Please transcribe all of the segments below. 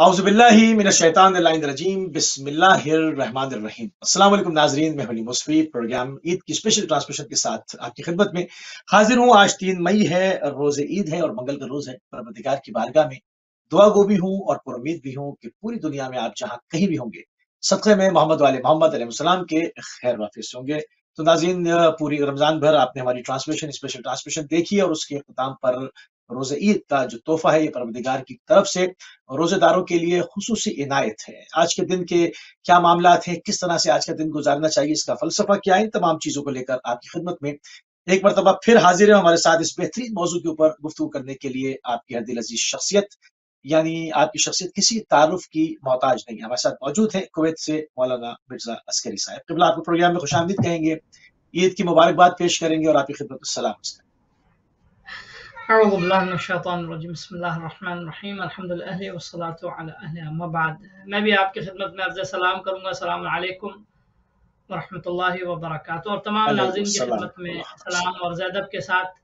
اعوذ باللہ من الشیطان اللعین الرجیم بسم اللہ الرحمن الرحیم۔ السلام علیکم ناظرین، میں حلیم مصفی پروگرام عید کی اسپیشل ٹرانسمیشن کے ساتھ آپ کی خدمت میں حاضر ہوں۔ آج 3 مئی ہے، روز عید ہے اور منگل کا روز ہے۔ پروردگار کی بارگاہ میں دعا گو بھی ہوں اور پر امید بھی ہوں کہ پوری دنیا میں آپ جہاں کہیں بھی ہوں گے صدقے میں محمد والے محمد علیہ السلام کے خیر واپس ہوں گے۔ تو ناظرین، پوری رمضان بھر آپ نے ہماری ٹرانسمیشن اسپیشل ٹرانسمیشن دیکھی اور اس کے اختتام پر روز عید کا جو تحفہ ہے یہ پروردگار کی طرف سے روزے داروں کے لیے خصوصی عنایت ہے۔ آج کے دن کے کیا معاملات ہیں، کس طرح سے آج کا دن گزارنا چاہیے، اس کا فلسفہ کیا ہے، ان تمام چیزوں کو لے کر آپ کی خدمت میں ایک مرتبہ پھر حاضر ہے ہمارے ساتھ اس بہترین موضوع کے اوپر گفتگو کرنے کے لیے آپ کی ہر دل عزیز شخصیت، یعنی آپ کی شخصیت کسی تعارف کی محتاج نہیں ہے۔ ہمارے ساتھ موجود ہے کویت سے مولانا مرزا عسکری صاحب۔ قبلہ آپ کو پروگرام میں خوش آمدید کہیں گے، عید کی مبارکباد پیش کریں گے اور آپ کی خدمت میں سلام عرض کریں گے۔ اعوذ باللہ من الشیطان الرجیم، بسم اللہ الرحمن الرحیم، الحمد للہ والصلاة علی اہلہ، اما بعد۔ میں بھی آپ کی خدمت میں عرض سلام کروں گا۔ السلام علیکم ورحمۃ اللہ وبرکاتہ، اور تمام ناظرین کی خدمت میں سلام اور ادب کے ساتھ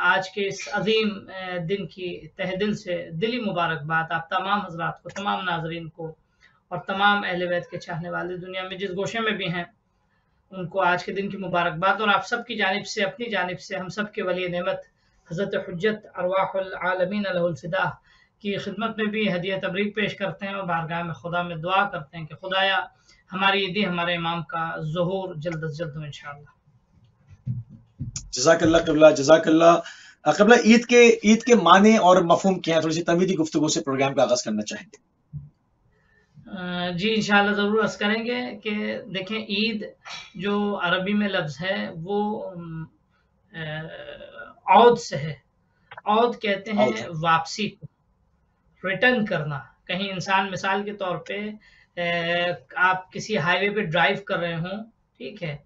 آج کے اس عظیم دن کی تہ دل سے دلی مبارکباد آپ تمام حضرات کو، تمام ناظرین کو اور تمام اہل بیت کے چاہنے والے دنیا میں جس گوشے میں بھی ہیں ان کو آج کے دن کی مبارکباد، اور آپ سب کی جانب سے، اپنی جانب سے، ہم سب کے ولی نعمت حضرت حجت ارواح العالمین لہ الفداء کی خدمت میں بھی ہدیہ تبریک پیش کرتے ہیں اور بارگاہ میں خدا میں دعا کرتے ہیں کہ خدایا ہماری عیدی، ہمارے امام کا ظہور جلد از جلد ہو انشاءاللہ۔ جزاک اللہ قبلہ، جزاک اللہ قبلہ۔ عید کے معنی اور مفہوم کیا ہے، تھوڑی سی تمہیدی گفتگو سے پروگرام کا آغاز کرنا چاہیں گے۔ جی انشاءاللہ ضرور عرض کریں گے کہ دیکھیں، عید جو عربی میں لفظ ہے وہ عود سے ہے۔ عود کہتے ہیں واپسی کو، ریٹرن کرنا۔ کہیں انسان مثال کے طور پہ آپ کسی ہائی وے پہ ڈرائیو کر رہے ہوں، ٹھیک ہے،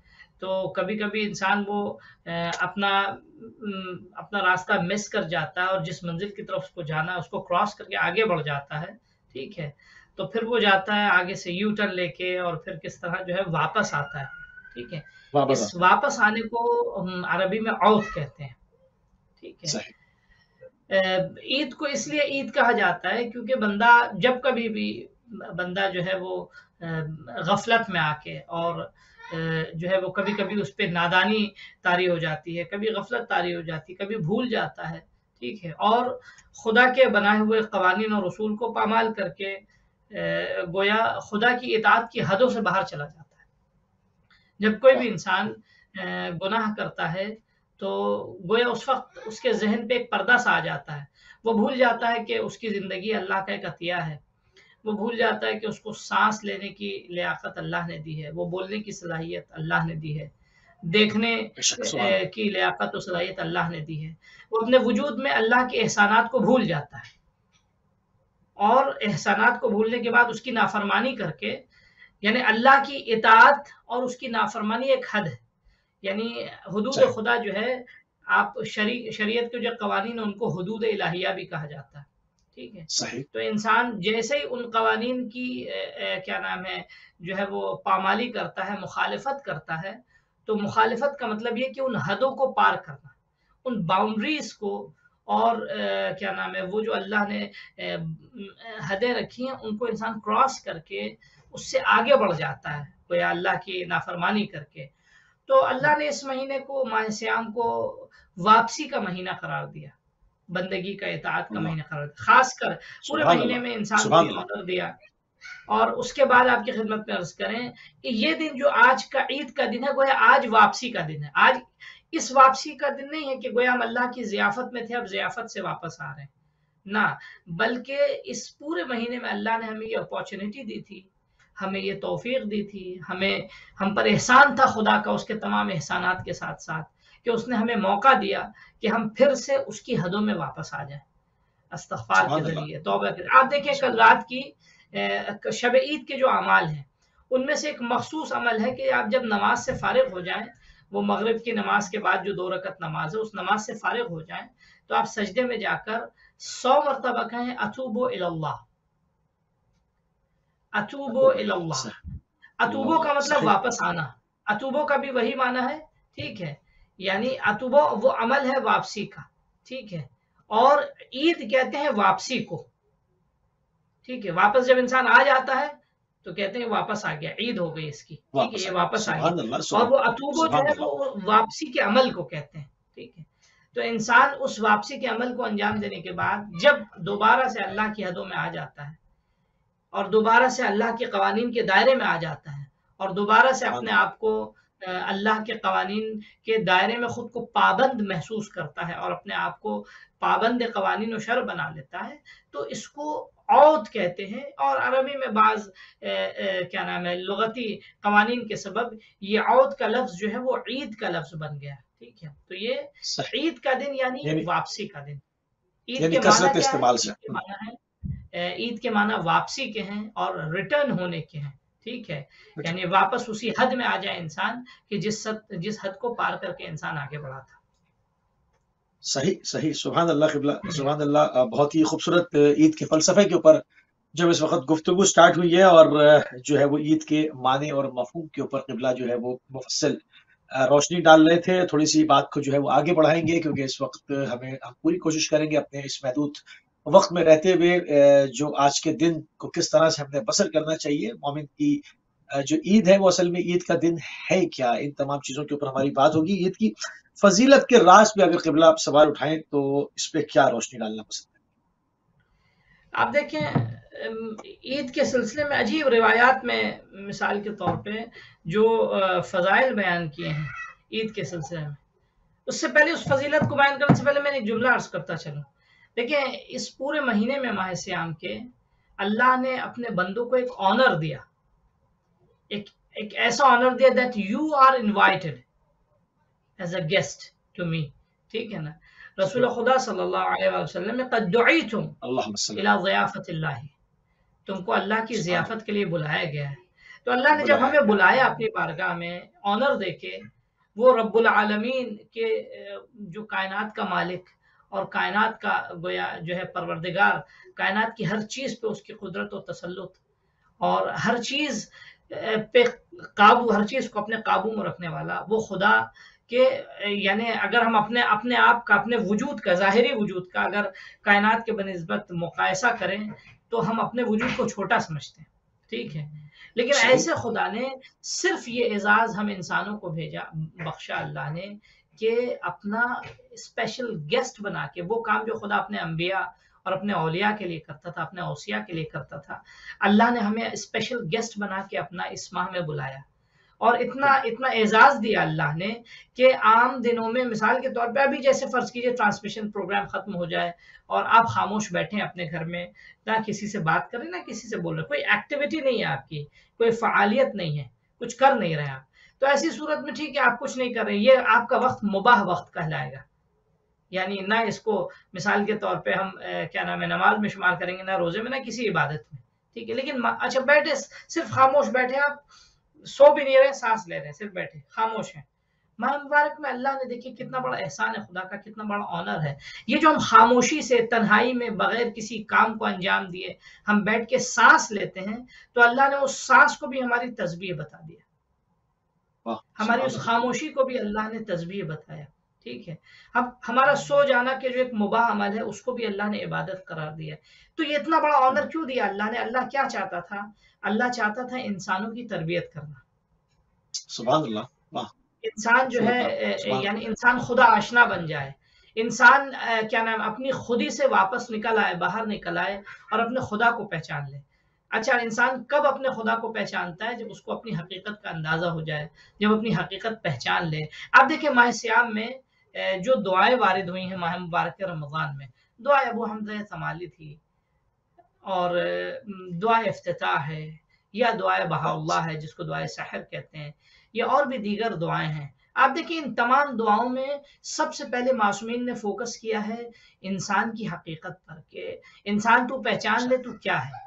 تو کبھی کبھی انسان وہ اپنا راستہ مس کر جاتا ہے اور جس منزل کی طرف اس کو جانا ہے اس کو کراس کر کے آگے بڑھ جاتا ہے، ٹھیک ہے، تو پھر وہ جاتا ہے آگے سے یو ٹرن لے کے اور پھر کس طرح جو ہے واپس آتا ہے، ٹھیک ہے۔ اس واپس آنے کو عربی میں عود کہتے ہیں، ٹھیک ہے۔ عید کو اس لیے عید کہا جاتا ہے کیونکہ بندہ جب کبھی بھی بندہ جو ہے وہ غفلت میں آ کے اور جو ہے وہ کبھی کبھی اس پہ نادانی طاری ہو جاتی ہے، کبھی غفلت طاری ہو جاتی ہے، کبھی بھول جاتا ہے، ٹھیک ہے، اور خدا کے بنائے ہوئے قوانین اور اصول کو پامال کر کے گویا خدا کی اطاعت کی حدوں سے باہر چلا جاتا ہے۔ جب کوئی بھی انسان گناہ کرتا ہے تو گویا اس وقت اس کے ذہن پہ ایک پردہ سا آ جاتا ہے، وہ بھول جاتا ہے کہ اس کی زندگی اللہ کا ایک عطیہ ہے، وہ بھول جاتا ہے کہ اس کو سانس لینے کی لیاقت اللہ نے دی ہے، وہ بولنے کی صلاحیت اللہ نے دی ہے، دیکھنے کی لیاقت و صلاحیت اللہ نے دی ہے، وہ اپنے وجود میں اللہ کے احسانات کو بھول جاتا ہے، اور احسانات کو بھولنے کے بعد اس کی نافرمانی کر کے، یعنی اللہ کی اطاعت اور اس کی نافرمانی ایک حد ہے، یعنی حدود خدا جو ہے، آپ شریعت کے جو قوانین ان کو حدود الہیہ بھی کہا جاتا ہے، ٹھیک ہے۔ تو انسان جیسے ہی ان قوانین کی کیا نام ہے جو ہے وہ پامالی کرتا ہے، مخالفت کرتا ہے، تو مخالفت کا مطلب یہ کہ ان حدوں کو پار کرنا، ان باؤنڈریز کو، اور کیا نام ہے وہ جو اللہ نے حدیں رکھی ہیں ان کو انسان کراس کر کے اس سے آگے بڑھ جاتا ہے، کوئی اللہ کی نافرمانی کر کے۔ تو اللہ نے اس مہینے کو، ماہ صیام کو، واپسی کا مہینہ قرار دیا، بندگی کا، اطاعت کا مہینہ قرار دیا، خاص کر پورے مہینے میں انسان کو یہ آرڈر دیا۔ اور اس کے بعد آپ کی خدمت میں عرض کریں کہ یہ دن جو آج کا عید کا دن ہے گویا آج واپسی کا دن ہے۔ آج اس واپسی کا دن نہیں ہے کہ گویا ہم اللہ کی ضیافت میں تھے اب ضیافت سے واپس آ رہے ہیں، نہ، بلکہ اس پورے مہینے میں اللہ نے ہمیں یہ اپارچونٹی دی تھی، ہمیں یہ توفیق دی تھی، ہم پر احسان تھا خدا کا، اس کے تمام احسانات کے ساتھ ساتھ، کہ اس نے ہمیں موقع دیا کہ ہم پھر سے اس کی حدوں میں واپس آ جائیں، استغفار کے ذریعے، توبہ کے ذریعے۔ آپ دیکھیں کل رات کی شب عید کے جو اعمال ہیں ان میں سے ایک مخصوص عمل ہے کہ آپ جب نماز سے فارغ ہو جائیں، وہ مغرب کی نماز کے بعد جو 2 رکعت نماز ہے اس نماز سے فارغ ہو جائیں تو آپ سجدے میں جا کر 100 مرتبہ کہیں اتوبو اللہ، اتوبو اللہ۔ اتوبو کا مطلب واپس آنا، اتوبو کا بھی وہی معنی ہے، ٹھیک ہے، یعنی اتوبو وہ عمل ہے واپسی کا، ٹھیک ہے، اور عید کہتے ہیں واپسی کو، ٹھیک ہے، واپس جب انسان آ جاتا ہے تو کہتے ہیں واپس آ گیا، عید ہو گئی اس کی، ٹھیک ہے، واپس یہ آ گیا. واپس آ سبحان گیا. اللہ. اور وہ اتوبو جو سبحان ہے اللہ. وہ واپسی کے عمل کو کہتے ہیں. ٹھیک ہے، تو انسان اس واپسی کے عمل کو انجام دینے کے بعد جب دوبارہ سے اللہ کی حدوں میں آ جاتا ہے اور دوبارہ سے اللہ کے قوانین کے دائرے میں آ جاتا ہے اور دوبارہ سے سبحان اپنے اللہ. آپ کو اللہ کے قوانین کے دائرے میں خود کو پابند محسوس کرتا ہے اور اپنے آپ کو پابند قوانین و شرع بنا لیتا ہے، تو اس کو عود کہتے ہیں. اور عربی میں بعض کیا نام ہے لغتی قوانین کے سبب یہ عود کا لفظ جو ہے وہ عید کا لفظ بن گیا. ٹھیک ہے، تو یہ صحیح. عید کا دن یعنی یعنی واپسی کا دن. عید یعنی کے معنی کثرت کیا ہے؟ استعمال سے. عید کے معنی ہے عید کے معنی واپسی کے ہیں اور ریٹرن ہونے کے ہیں. ٹھیک ہے، یعنی واپس اسی حد میں آ جائے انسان کہ جس حد کو پار کر کے انسان آگے بڑھا تھا. صحیح صحیح. سبحان اللہ قبلہ. سبحان اللہ. بہت ہی خوبصورت عید کے فلسفے کے اوپر جب اس وقت گفتگو سٹارٹ ہوئی ہے اور جو ہے وہ عید کے معنی اور مفہوم کے اوپر قبلہ جو ہے وہ مفصل روشنی ڈال رہے تھے. تھوڑی سی بات کو جو ہے وہ آگے بڑھائیں گے کیونکہ اس وقت ہم پوری کوشش کریں گے اپنے اس محدود وقت میں رہتے ہوئے جو آج کے دن کو کس طرح سے ہم نے بسر کرنا چاہیے. مومن کی جو عید ہے وہ اصل میں عید کا دن ہے کیا، ان تمام چیزوں کے اوپر ہماری بات ہوگی. عید کی فضیلت کے راز پہ اگر قبلہ آپ سوال اٹھائیں تو اس پہ کیا روشنی ڈالنا پسند ہے؟ آپ دیکھیں عید کے سلسلے میں عجیب روایات میں مثال کے طور پہ جو فضائل بیان کیے ہیں عید کے سلسلے میں، اس سے پہلے اس فضیلت کو بیان کرنے سے پہلے میں نے ایک جملہ عرض کرتا چلوں. دیکھیں اس پورے مہینے میں ماہ سیام کے اللہ نے اپنے بندوں کو ایک آنر دیا، ایک ایسا آنر دیا that you are invited as a guest to me. ٹھیک ہے نا، رسول خدا صلی اللہ علیہ وسلم قد دعیتم اللہم صلی الی ضیافت اللہ، تم کو اللہ کی سبحان ضیافت کے لیے بلایا گیا ہے. تو اللہ نے جب بلایا ہمیں گیا. بلایا اپنی بارگاہ میں آنر دے کے، وہ رب العالمین کے جو کائنات کا مالک اور کائنات کا گویا جو ہے پروردگار، کائنات کی ہر چیز پہ اس کی قدرت و تسلط اور ہر چیز پہ قابو، ہر چیز کو اپنے قابو میں رکھنے والا وہ خدا کہ یعنی اگر ہم اپنے آپ کا، اپنے وجود کا، ظاہری وجود کا اگر کائنات کے بنسبت مقایسہ کریں تو ہم اپنے وجود کو چھوٹا سمجھتے ہیں. ٹھیک ہے، لیکن صحیح. ایسے خدا نے صرف یہ اعزاز ہم انسانوں کو بخشا اللہ نے کہ اپنا اسپیشل گیسٹ بنا کے، وہ کام جو خدا اپنے انبیاء اور اپنے اولیاء کے لیے کرتا تھا، اپنے اوصیاء کے لیے کرتا تھا، اللہ نے ہمیں اسپیشل گیسٹ بنا کے اپنا اس ماہ میں بلایا اور اتنا اعزاز دیا اللہ نے کہ عام دنوں میں مثال کے طور پہ ابھی جیسے فرض کیجئے ٹرانسمیشن پروگرام ختم ہو جائے اور آپ خاموش بیٹھیں اپنے گھر میں، نہ کسی سے بات کریں نہ کسی سے بول رہے، کوئی ایکٹیویٹی نہیں ہے آپ کی، کوئی فعالیت نہیں ہے، کچھ کر نہیں رہے آپ، تو ایسی صورت میں ٹھیک ہے آپ کچھ نہیں کر رہے، یہ آپ کا وقت مباح وقت کہلائے گا. یعنی نہ اس کو مثال کے طور پہ ہم کیا نام ہے نماز میں شمار کریں گے، نہ روزے میں، نہ کسی عبادت میں. ٹھیک ہے، لیکن اچھا بیٹھے صرف خاموش بیٹھے، آپ سو بھی نہیں رہے، سانس لے رہے ہیں، صرف بیٹھے خاموش ہیں. ماہ مبارک میں اللہ نے دیکھیے کتنا بڑا احسان ہے خدا کا، کتنا بڑا آنر ہے یہ جو ہم خاموشی سے تنہائی میں بغیر کسی کام کو انجام دیے ہم بیٹھ کے سانس لیتے ہیں، تو اللہ نے اس سانس کو بھی ہماری تسبیح بتا دیا، واہ. ہماری سبحان اس اللہ. خاموشی کو بھی اللہ نے تسبیح بتایا. ٹھیک ہے، ہمارا سو جانا کے جو ایک مباح عمل ہے اس کو بھی اللہ نے عبادت قرار دیا. تو یہ اتنا بڑا آنر کیوں دیا اللہ نے؟ اللہ کیا چاہتا تھا؟ اللہ چاہتا تھا انسانوں کی تربیت کرنا. سبحان اللہ. واہ. انسان جو خوبصورت ہے بات. سبحان اللہ. یعنی انسان خدا آشنا بن جائے، انسان کیا نام اپنی خودی سے واپس نکل آئے، باہر نکل آئے اور اپنے خدا کو پہچان لے. اچھا انسان کب اپنے خدا کو پہچانتا ہے؟ جب اس کو اپنی حقیقت کا اندازہ ہو جائے، جب اپنی حقیقت پہچان لے. آپ دیکھیں ماہ سیام میں جو دعائیں وارد ہوئی ہیں ماہ مبارک رمضان میں، دعا ابو حمزہ سمالی تھی اور دعا افتتاح ہے، یا دعا بہا اللہ ہے جس کو دعائے سحر کہتے ہیں، یا اور بھی دیگر دعائیں ہیں. آپ دیکھیں ان تمام دعاؤں میں سب سے پہلے معصومین نے فوکس کیا ہے انسان کی حقیقت پر کہ انسان تو پہچان لے تو کیا ہے.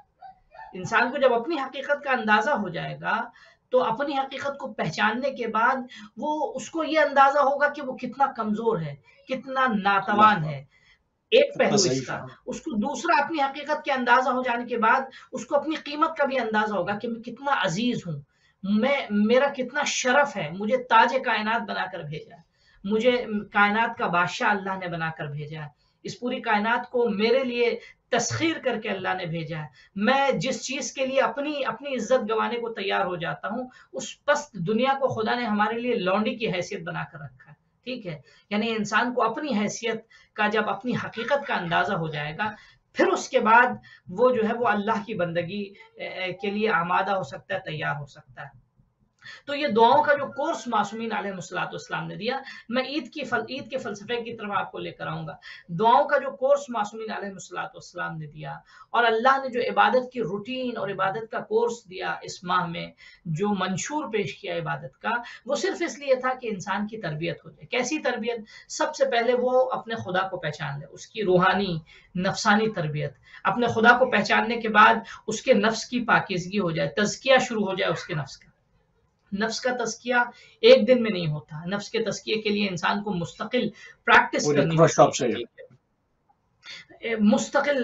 انسان کو جب اپنی حقیقت کا اندازہ ہو جائے گا تو اپنی حقیقت کو پہچاننے کے بعد وہ اس کو یہ اندازہ ہوگا کہ وہ کتنا کمزور ہے، کتنا ناتوان ہے. ایک کتنا پہلو اس ضعیف کا، ہے. اس کو دوسرا اپنی حقیقت کے اندازہ ہو جانے کے بعد اس کو اپنی قیمت کا بھی اندازہ ہوگا کہ میں کتنا عزیز ہوں، میرا کتنا شرف ہے، مجھے تاج کائنات بنا کر بھیجا ہے، مجھے کائنات کا بادشاہ اللہ نے بنا کر بھیجا ہے. اس پوری کائنات کو میرے لیے تسخیر کر کے اللہ نے بھیجا ہے. میں جس چیز کے لیے اپنی عزت گنوانے کو تیار ہو جاتا ہوں، اس پست دنیا کو خدا نے ہمارے لیے لونڈی کی حیثیت بنا کر رکھا ہے. ٹھیک ہے، یعنی انسان کو اپنی حیثیت کا جب اپنی حقیقت کا اندازہ ہو جائے گا، پھر اس کے بعد وہ جو ہے وہ اللہ کی بندگی کے لیے آمادہ ہو سکتا ہے، تیار ہو سکتا ہے. تو یہ دعاؤں کا جو کورس معصومین علیہ السلام نے دیا، میں عید کے فلسفے کی طرف آپ کو لے کر آؤں گا. دعاؤں کا جو کورس معصومین علیہ السلام نے دیا، اور اللہ نے جو عبادت کی روٹین اور عبادت کا کورس دیا اس ماہ میں، جو منشور پیش کیا عبادت کا، وہ صرف اس لیے تھا کہ انسان کی تربیت ہو جائے. کیسی تربیت؟ سب سے پہلے وہ اپنے خدا کو پہچان لے، اس کی روحانی نفسانی تربیت. اپنے خدا کو پہچاننے کے بعد اس کے نفس کی پاکیزگی ہو جائے، تزکیہ شروع ہو جائے اس کے نفس کا. نفس کا تزکیہ ایک دن میں نہیں ہوتا. نفس کے تزکیے کے لیے انسان کو مستقل پریکٹس کرنی ہوتی ہے، مستقل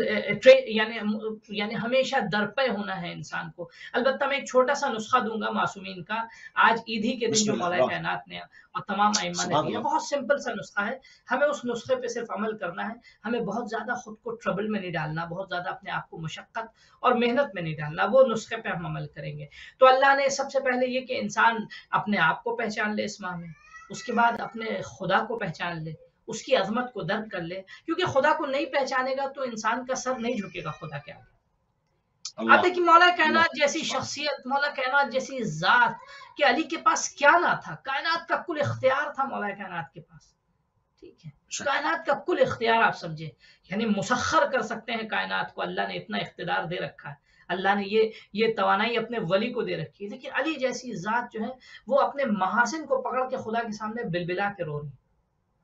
یعنی ہمیشہ درپے ہونا ہے انسان کو. البتہ میں ایک چھوٹا سا نسخہ دوں گا معصومین کا. آج عید ہی کے دن جو مولا کائنات نے اور تمام ائمہ نے دیا، بہت سمپل سا نسخہ ہے. ہمیں اس نسخے پہ صرف عمل کرنا ہے. ہمیں بہت زیادہ خود کو ٹربل میں نہیں ڈالنا، بہت زیادہ اپنے آپ کو مشقت اور محنت میں نہیں ڈالنا. وہ نسخے پہ ہم عمل کریں گے. تو اللہ نے سب سے پہلے یہ کہ انسان اپنے آپ کو پہچان لے اس ماہ میں، اس کے بعد اپنے خدا کو پہچان لے، اس کی عظمت کو درک کر لے. کیونکہ خدا کو نہیں پہچانے گا تو انسان کا سر نہیں جھکے گا خدا کے آگے. آپ دیکھیں مولا کائنات جیسی شخصیت، مولا کائنات جیسی ذات کہ علی کے پاس کیا نہ تھا، کائنات کا کل اختیار تھا مولا کائنات کے پاس. ٹھیک ہے، کائنات کا کل اختیار آپ سمجھے، یعنی مسخر کر سکتے ہیں کائنات کو. اللہ نے اتنا اقتدار دے رکھا ہے، اللہ نے یہ توانائی اپنے ولی کو دے رکھی ہے. لیکن علی جیسی ذات جو ہے وہ اپنے محاسن کو پکڑ کے خدا کے سامنے بلبلا کے رو رہی،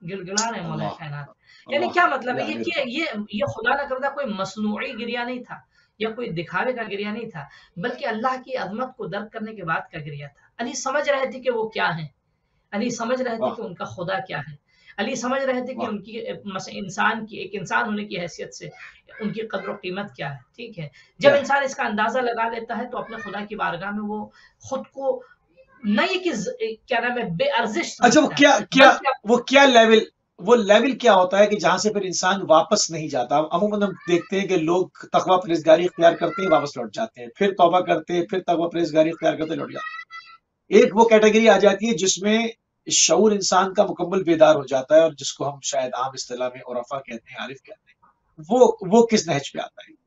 گلگلا رہے مولا کائنات. یعنی کیا مطلب ہے یہ خدا نہ کردہ کوئی مصنوعی گریہ نہیں تھا یا کوئی دکھاوے کا گریہ نہیں تھا، بلکہ اللہ کی عظمت کو درک کرنے کے بعد کا گریہ تھا. علی سمجھ رہے تھے کہ وہ کیا ہیں، علی سمجھ رہے تھے کہ ان کا خدا کیا ہے، علی سمجھ رہے تھے کہ ان کی ایک انسان ہونے کی حیثیت سے ان کی قدر و قیمت کیا ہے. ٹھیک ہے، جب انسان اس کا اندازہ لگا لیتا ہے تو اپنے خدا کی بارگاہ میں وہ خود کو نہیں کہ کیا نام ہے بے ارزش. اچھا وہ لیول کیا ہوتا ہے کہ جہاں سے پھر انسان واپس نہیں جاتا؟ عموماً ہم دیکھتے ہیں کہ لوگ تقویٰ پرہیزگاری اختیار کرتے ہیں، واپس لوٹ جاتے ہیں، پھر توبہ کرتے ہیں، پھر تقویٰ پرہیزگاری اختیار کرتے لوٹ جاتے ہیں. ایک وہ کیٹیگری آ جاتی ہے جس میں شعور انسان کا مکمل بیدار ہو جاتا ہے، اور جس کو ہم شاید عام اصطلاح میں عرفا کہتے ہیں، عارف کہتے ہیں. وہ کس نہج پہ آتا ہے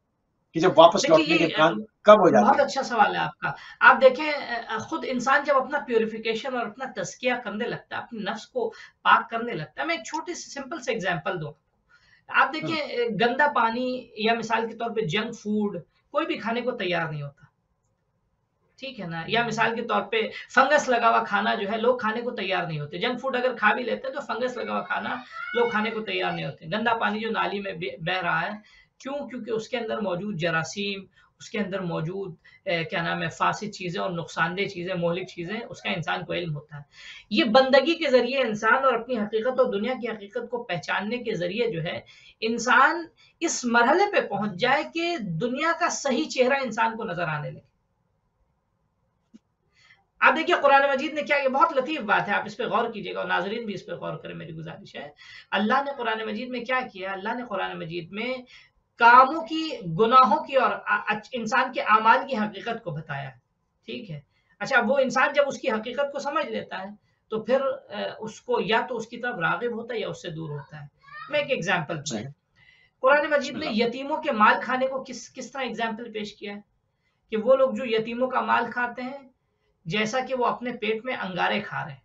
کہ جب واپس لوٹنے کے امکان کب ہو جاتا ہے؟ بہت اچھا سوال ہے آپ کا. آپ دیکھیں خود انسان جب اپنا پیوریفیکیشن اور اپنا تزکیہ کرنے لگتا ہے، اپنے نفس کو پاک کرنے لگتا ہے. میں ایک چھوٹی سی سمپل سے ایگزامپل دوں. آپ دیکھیں گندا پانی یا مثال کے طور پہ جنک فوڈ کوئی بھی کھانے کو تیار نہیں ہوتا. ٹھیک ہے نا، یا مثال کے طور پہ فنگس لگا ہوا کھانا جو ہے لوگ کھانے کو تیار نہیں ہوتے. جنک فوڈ اگر کھا بھی لیتے ہیں تو فنگس لگا ہوا کھانا لوگ کھانے کو تیار نہیں ہوتے. گندا پانی جو نالی میں بہ رہا ہے، کیوں؟ کیونکہ اس کے اندر موجود جراثیم، اس کے اندر موجود کیا نام ہے فاسد چیزیں اور نقصان دہ چیزیں، مہلک چیزیں، اس کا انسان کو علم ہوتا ہے. یہ بندگی کے ذریعے انسان اور اپنی حقیقت اور دنیا کی حقیقت کو پہچاننے کے ذریعے جو ہے انسان اس مرحلے پہ پہنچ جائے کہ دنیا کا صحیح چہرہ انسان کو نظر آنے لگے. آپ دیکھیے قرآن مجید نے کیا، یہ بہت لطیف بات ہے، آپ اس پہ غور کیجیے گا اور ناظرین بھی اس پہ غور کریں، میری گزارش ہے. اللہ نے قرآن مجید میں کیا کیا؟ اللہ نے قرآن مجید میں کاموں کی، گناہوں کی اور انسان کے اعمال کی حقیقت کو بتایا. ٹھیک ہے، اچھا وہ انسان جب اس کی حقیقت کو سمجھ لیتا ہے تو پھر اس کو یا تو اس کی طرف راغب ہوتا ہے یا اس سے دور ہوتا ہے. میں ایک ایگزامپل دوں. قرآن مجید میں یتیموں کے مال کھانے کو کس طرح ایگزامپل پیش کیا ہے کہ وہ لوگ جو یتیموں کا مال کھاتے ہیں جیسا کہ وہ اپنے پیٹ میں انگارے کھا رہے ہیں.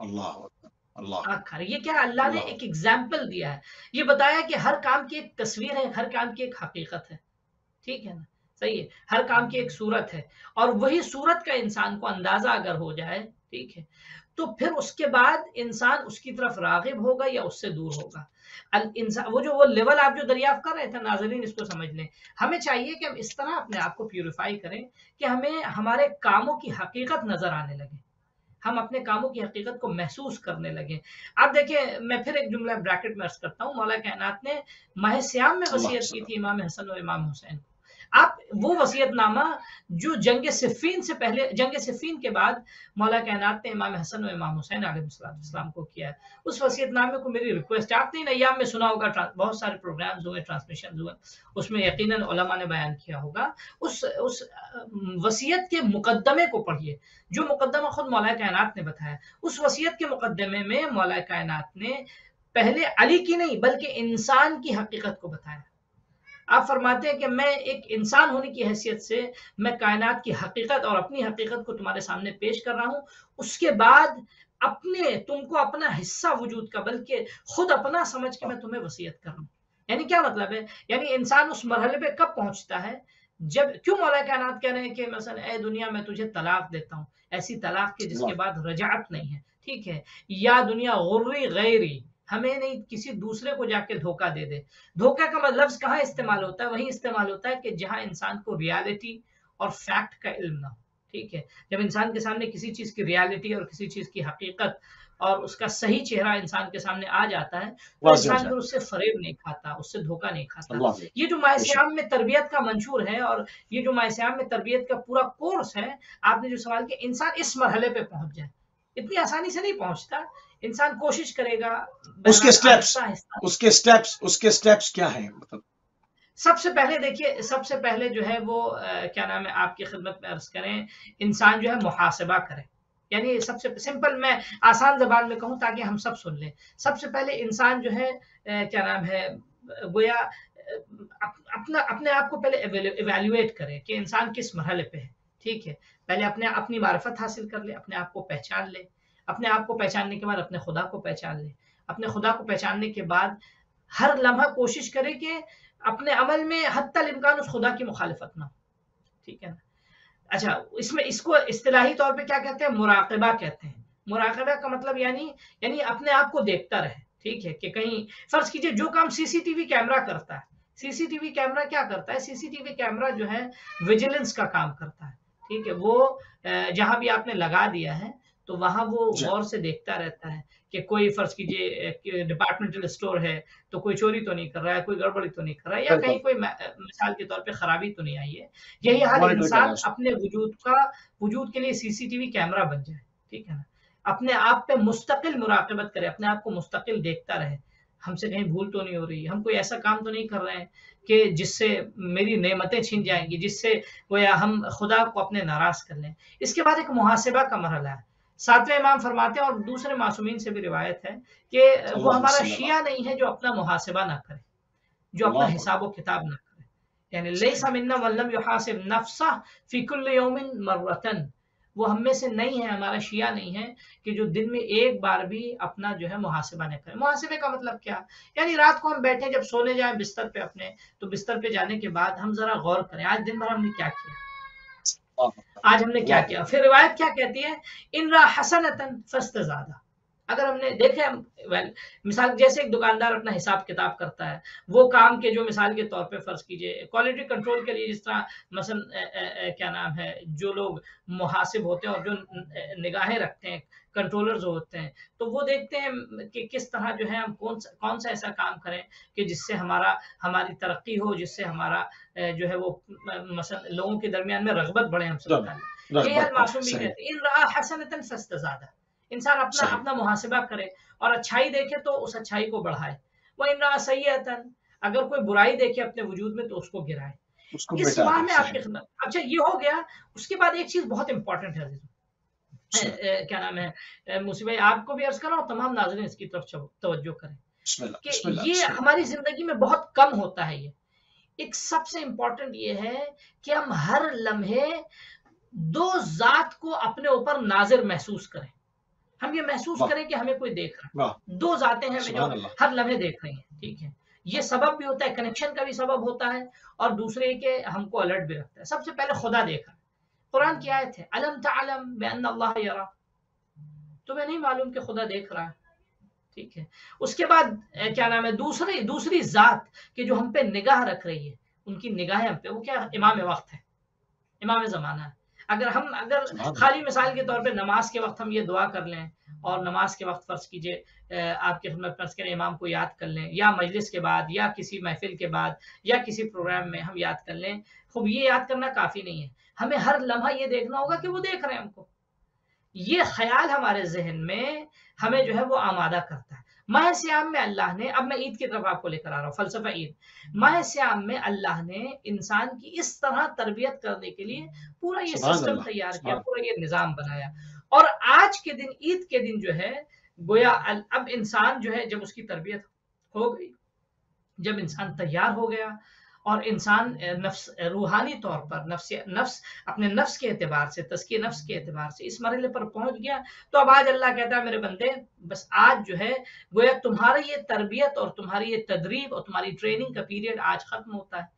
اللہ، یہ کیا اللہ نے ایک ایگزامپل دیا ہے. یہ بتایا کہ ہر کام کی ایک تصویر ہے، ہر کام کی ایک حقیقت ہے. ٹھیک ہے نا، صحیح ہے، ہر کام کی ایک صورت ہے، اور وہی صورت کا انسان کو اندازہ اگر ہو جائے، ٹھیک ہے، تو پھر اس کے بعد انسان اس کی طرف راغب ہوگا یا اس سے دور ہوگا. وہ لیول آپ جو دریافت کر رہے تھے ناظرین، اس کو سمجھ لیں. ہمیں چاہیے کہ ہم اس طرح اپنے آپ کو پیوریفائی کریں کہ ہمیں ہمارے کاموں کی حقیقت نظر آنے لگے، ہم اپنے کاموں کی حقیقت کو محسوس کرنے لگیں. آپ دیکھیں، میں پھر ایک جملہ بریکٹ میں عرض کرتا ہوں. مولا کائنات نے ماہ سیام میں وصیت کی تھی امام حسن و امام حسین کو. آپ وہ وصیت نامہ جو جنگ صفین سے پہلے، جنگ صفین کے بعد مولا کائنات نے امام حسن و امام حسین علیہ السلام کو کیا ہے، اس وصیت نامے کو میری ریکویسٹ ہے. آپ نے ان ایام میں سنا ہوگا، بہت سارے پروگرامز ہوئے، ٹرانسمیشن ہوئے، اس میں یقیناً علماء نے بیان کیا ہوگا. اس وصیت کے مقدمے کو پڑھیے، جو مقدمہ خود مولا کائنات نے بتایا. اس وصیت کے مقدمے میں مولا کائنات نے پہلے علی کی نہیں بلکہ انسان کی حقیقت کو بتایا. آپ فرماتے ہیں کہ میں ایک انسان ہونے کی حیثیت سے میں کائنات کی حقیقت اور اپنی حقیقت کو تمہارے سامنے پیش کر رہا ہوں. اس کے بعد تم کو اپنا حصہ وجود کا بلکہ خود اپنا سمجھ کے میں تمہیں وصیت کر رہا ہوں. یعنی کیا مطلب ہے؟ یعنی انسان اس مرحلے پہ کب پہنچتا ہے جب، کیوں مولا کائنات کہہ رہے ہیں کہ مثلا اے دنیا میں تجھے طلاق دیتا ہوں، ایسی طلاق کے جس کے بعد رجعت نہیں ہے، ٹھیک ہے، یا دنیا غری غیری، ہمیں نہیں کسی دوسرے کو جا کے دھوکہ دے دے. دھوکہ کا لفظ کہاں استعمال ہوتا ہے؟ وہیں استعمال ہوتا ہے کہ جہاں انسان کو ریالٹی اور فیکٹ کا علم نہ ہو. ٹھیک ہے، جب انسان کے سامنے کسی چیز کی ریالٹی اور کسی چیز کی حقیقت اور اس کا صحیح چہرہ انسان کے سامنے آ جاتا ہے تو انسان پھر اس سے فریب نہیں کھاتا، اس سے دھوکہ نہیں کھاتا. یہ جو ماہ صیام میں تربیت کا منشور ہے اور یہ جو ماہ صیام میں تربیت کا پورا کورس ہے، آپ نے جو سوال کیا، انسان اس مرحلے پہ پہنچ جائے، اتنی آسانی سے نہیں پہنچتا. انسان کوشش کرے گا. اس کے سٹیپس کیا ہیں؟ مطلب سب سے پہلے دیکھیے، سب سے پہلے جو ہے وہ کیا نام ہے، آپ کی خدمت میں عرض کریں، انسان جو ہے محاسبہ کرے. یعنی سب سے سمپل میں آسان زبان میں کہوں تاکہ ہم سب سن لیں. سب سے پہلے انسان جو ہے کیا نام ہے، گویا اپنے آپ کو پہلے ایویلیویٹ کرے کہ انسان کس مرحلے پہ ہے. ٹھیک ہے، پہلے اپنی معرفت حاصل کر لے، اپنے آپ کو پہچان لے. اپنے آپ کو پہچاننے کے بعد اپنے خدا کو پہچان لے. اپنے خدا کو پہچاننے کے بعد ہر لمحہ کوشش کرے کہ اپنے عمل میں حتی الامکان اس خدا کی مخالفت نہ ہو. ٹھیک ہے نا. اچھا، اس کو اصطلاحی طور پہ کیا کہتے ہیں؟ مراقبہ کہتے ہیں. مراقبہ کا مطلب یعنی اپنے آپ کو دیکھتا رہے. ٹھیک ہے، کہ کہیں فرض کیجئے جو کام سی سی ٹی وی کیمرہ کرتا ہے، سی سی ٹی وی کیمرہ کیا کرتا ہے؟ سی سی ٹی وی کیمرہ جو ہے ویجیلنس کا کام کرتا ہے. ٹھیک ہے، وہ جہاں بھی آپ نے لگا دیا ہے تو وہاں وہ غور سے دیکھتا رہتا ہے کہ کوئی فرض کیجئے ڈپارٹمنٹل اسٹور ہے تو کوئی چوری تو نہیں کر رہا ہے، کوئی گڑبڑی تو نہیں کر رہا ہے، یا کہیں کوئی مثال کے طور پہ خرابی تو نہیں آئی ہے. یہی حال انسان اپنے وجود کے لیے سی سی ٹی وی کیمرہ بن جائے. ٹھیک ہے نا. اپنے آپ پہ مستقل مراقبت کرے، اپنے آپ کو مستقل دیکھتا رہے، ہم سے کہیں بھول تو نہیں ہو رہی، ہم کوئی ایسا کام تو نہیں کر رہے ہیں کہ جس سے میری نعمتیں چھن جائیں گی، جس سے گویا ہم خدا کو اپنے ناراض کر لیں. اس کے بعد ایک محاسبہ کا مرحلہ ہے. ساتویں امام فرماتے ہیں اور دوسرے معصومین سے بھی روایت ہے کہ وہ ہمارا شیعہ نہیں ہے جو اپنا محاسبہ نہ کرے، جو اپنا حساب و کتاب نہ کرے. یعنی لیس منا من لم یحاسب نفسہ فی کل یوم مرتن، وہ ہم میں سے نہیں ہے، ہمارا شیعہ نہیں ہے کہ جو دن میں ایک بار بھی اپنا جو ہے محاسبہ نہ کرے. محاسبے کا مطلب کیا؟ یعنی رات کو ہم بیٹھے جب سونے جائیں بستر پہ اپنے، تو بستر پہ جانے کے بعد ہم ذرا غور کریں آج دن بھر ہم نے کیا کیا، آج ہم نے کیا کیا. پھر روایت کیا کہتی ہے؟ ان را حسنتن فاستزادہ. اگر ہم نے دیکھے، مثال جیسے ایک دکاندار اپنا حساب کتاب کرتا ہے، وہ کام کے جو مثال کے طور پہ فرض کیجئے کوالٹی کنٹرول کے لیے جس طرح مثلا کیا نام ہے، جو لوگ محاسب ہوتے ہیں اور جو نگاہیں رکھتے ہیں، کنٹرولرز ہوتے ہیں، تو وہ دیکھتے ہیں کہ کس طرح جو ہے ہم کون سا ایسا کام کریں کہ جس سے ہماری ترقی ہو، جس سے ہمارا جو ہے وہ مثلا لوگوں کے درمیان میں رغبت بڑھے ہم سے متعلق. یہی حال معصوم بھی کہتے ہیں، ان رآ حسنۃ فاستزادہ. انسان اپنا محاسبہ کرے اور اچھائی دیکھے تو اس اچھائی کو بڑھائے. وَإِنْ رَأَىٰ سَيِّئَةً، اگر کوئی برائی دیکھے اپنے وجود میں تو اس کو گرائے. اس ماہ میں آپ کی خدمت. اچھا یہ ہو گیا. اس کے بعد ایک چیز بہت امپورٹنٹ ہے عزیزو، کیا نام ہے، موسی بھائی آپ کو بھی عرض کرا اور تمام ناظرین اس کی طرف توجہ کریں کہ یہ ہماری زندگی میں بہت کم ہوتا ہے. یہ ایک سب سے امپورٹنٹ یہ ہے کہ ہم ہر لمحے دو ذات کو اپنے اوپر ناظر محسوس کریں. ہم یہ محسوس کریں کہ ہمیں کوئی دیکھ رہا ہے. دو ذاتیں ہیں جو ہر لمحے دیکھ رہی ہیں. ٹھیک ہے، یہ سبب بھی ہوتا ہے، کنیکشن کا بھی سبب ہوتا ہے، اور دوسرے کہ ہم کو الرٹ بھی رکھتا ہے. سب سے پہلے خدا دیکھا. قرآن کی آیت ہے الم تعلم بان اللہ یرا، تمہیں نہیں معلوم کہ خدا دیکھ رہا ہے. ٹھیک ہے. اس کے بعد کیا نام ہے، دوسری ذات کہ جو ہم پہ نگاہ رکھ رہی ہے، ان کی نگاہیں ہم پہ، وہ کیا؟ امام وقت ہے، امام زمانہ ہے. اگر سبحان اللہ۔ خالی مثال کے طور پہ نماز کے وقت ہم یہ دعا کر لیں، اور نماز کے وقت فرض کیجئے آپ کی خدمت فرض کریں امام کو یاد کر لیں، یا مجلس کے بعد یا کسی محفل کے بعد یا کسی پروگرام میں ہم یاد کر لیں، خوب یہ یاد کرنا کافی نہیں ہے، ہمیں ہر لمحہ یہ دیکھنا ہوگا کہ وہ دیکھ رہے ہیں ہم کو، یہ خیال ہمارے ذہن میں ہمیں جو ہے وہ آمادہ کرتا ہے۔ ماہ سیام میں اللہ نے، اب میں عید کی طرف آپ کو لے کر آ رہا ہوں، فلسفہ عید، ماہ سیام میں اللہ نے انسان کی اس طرح تربیت کرنے کے لیے پورا یہ سبحان سسٹم اللہ، تیار کیا، سبحان پورا یہ نظام بنایا، اور آج کے دن عید کے دن جو ہے گویا اب انسان جو ہے جب اس کی تربیت ہو گئی، جب انسان تیار ہو گیا اور انسان نفس روحانی طور پر نفس اپنے نفس کے اعتبار سے، تزکیہ نفس کے اعتبار سے اس مرحلے پر پہنچ گیا، تو اب آج اللہ کہتا ہے میرے بندے بس آج جو ہے گویا تمہاری یہ تربیت اور تمہاری یہ تدریب اور تمہاری ٹریننگ کا پیریڈ آج ختم ہوتا ہے،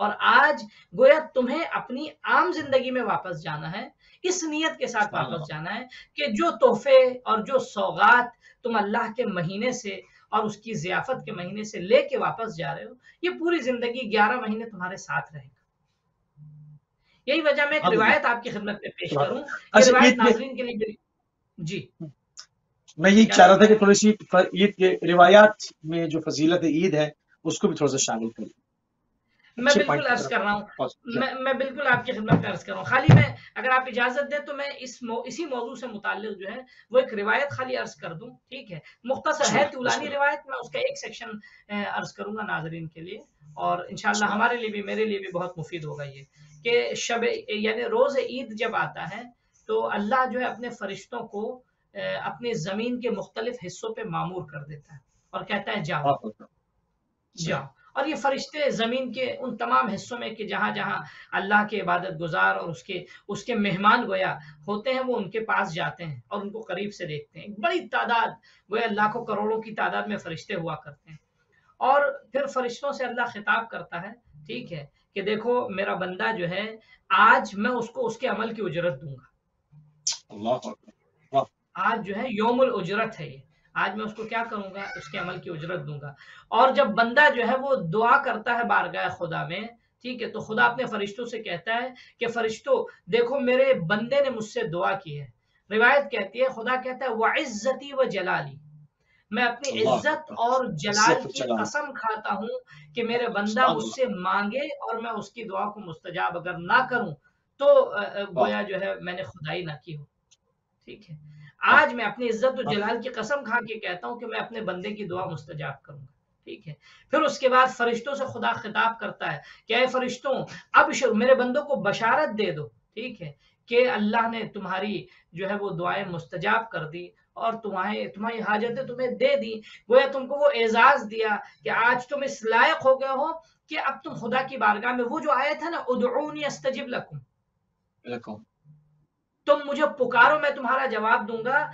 اور آج گویا تمہیں اپنی عام زندگی میں واپس جانا ہے، اس نیت کے ساتھ سبحان واپس اللہ۔ جانا ہے کہ جو تحفے اور جو سوغات تم اللہ کے مہینے سے اور اس کی ضیافت کے مہینے سے لے کے واپس جا رہے ہو، یہ پوری زندگی 11 مہینے تمہارے ساتھ رہے گا۔ یہی وجہ میں ایک سبحان اللہ۔ روایت آپ کی خدمت میں پیش سبحان کروں، اللہ۔ یہ اچھا، روایت عید میں ناظرین کے لیے میری، جی میں یہ کیا چاہ رہا تھا فرما کہ رہے تھوڑی سی عید کے روایات میں جو فضیلت عید ہے اس کو بھی تھوڑا سا شامل کریں، ہیں؟ میں اچھے بالکل پوائنٹ کی عرض طرف کر رہا ہوں، جائیں۔ میں بالکل آپ کی خدمت میں عرض کر رہا ہوں، خالی میں اگر آپ اجازت دیں تو میں اسی موضوع سے متعلق جو ہے وہ ایک روایت خالی عرض کر دوں، ٹھیک ہے، مختصر بسم ہے، اللہ، بسم طولانی اللہ۔ روایت، میں اس کا ایک سیکشن عرض کروں گا ناظرین کے لیے، اور انشاءاللہ بسم اللہ۔ ہمارے لیے بھی، میرے لیے بھی بہت مفید ہوگا یہ، کہ شب یعنی روز عید جب آتا ہے تو اللہ جو ہے اپنے فرشتوں کو اپنی زمین کے مختلف حصوں پہ معمور کر دیتا ہے اور کہتا ہے جاؤ بہت بہت جاؤ، صحیح۔ اور یہ فرشتے زمین کے ان تمام حصوں میں کہ جہاں جہاں اللہ کے عبادت گزار اور اس کے مہمان گویا ہوتے ہیں، وہ ان کے پاس جاتے ہیں اور ان کو قریب سے دیکھتے ہیں، بڑی تعداد گویا لاکھوں کروڑوں کی تعداد میں فرشتے ہوا کرتے ہیں، اور پھر فرشتوں سے اللہ خطاب کرتا ہے، ٹھیک ہے، کہ دیکھو میرا بندہ جو ہے آج میں اس کو اس کے عمل کی اجرت دوں گا، اللہ اکبر، واہ، آج جو ہے یوم الاجرت ہے، یہ آج میں اس کو کیا کروں گا، اس کے عمل کی اجرت دوں گا، اور جب بندہ جو ہے وہ دعا کرتا ہے بارگاہ خدا میں، ٹھیک ہے، تو خدا اپنے فرشتوں سے کہتا ہے کہ فرشتوں دیکھو میرے بندے نے مجھ سے دعا کی ہے، روایت کہتی ہے خدا کہتا ہے وعزتی و جلالی، میں اپنی اللہ عزت اکبر، اور جلال عزت کی جلال، قسم کھاتا ہوں کہ میرے بندہ سبحان مجھ اللہ، سے مانگے اور میں اس کی دعا کو مستجاب اگر نہ کروں تو واہ گویا جو ہے میں نے خدائی نہ کی ہو، ٹھیک ہے، واہ آج میں اپنی عزت و واہ، جلال کی قسم کھا کے کہتا ہوں کہ میں اپنے بندے کی دعا مستجاب کروں گا، ٹھیک ہے، پھر اس کے بعد فرشتوں سے خدا خطاب کرتا ہے کہ اے فرشتوں اب میرے بندوں کو بشارت دے دو، ٹھیک ہے، کہ اللہ نے تمہاری جو ہے وہ دعائیں مستجاب کر دی اور تمہاری حاجتیں تمہیں دے دی، گویا تم کو وہ اعزاز دیا کہ آج تم اس لائق ہو گئے ہو کہ اب تم خدا کی بارگاہ میں، وہ جو آیت ہے نا ادعونی استجب لکم، بالکل، تم مجھے پکارو میں تمہارا جواب دوں گا،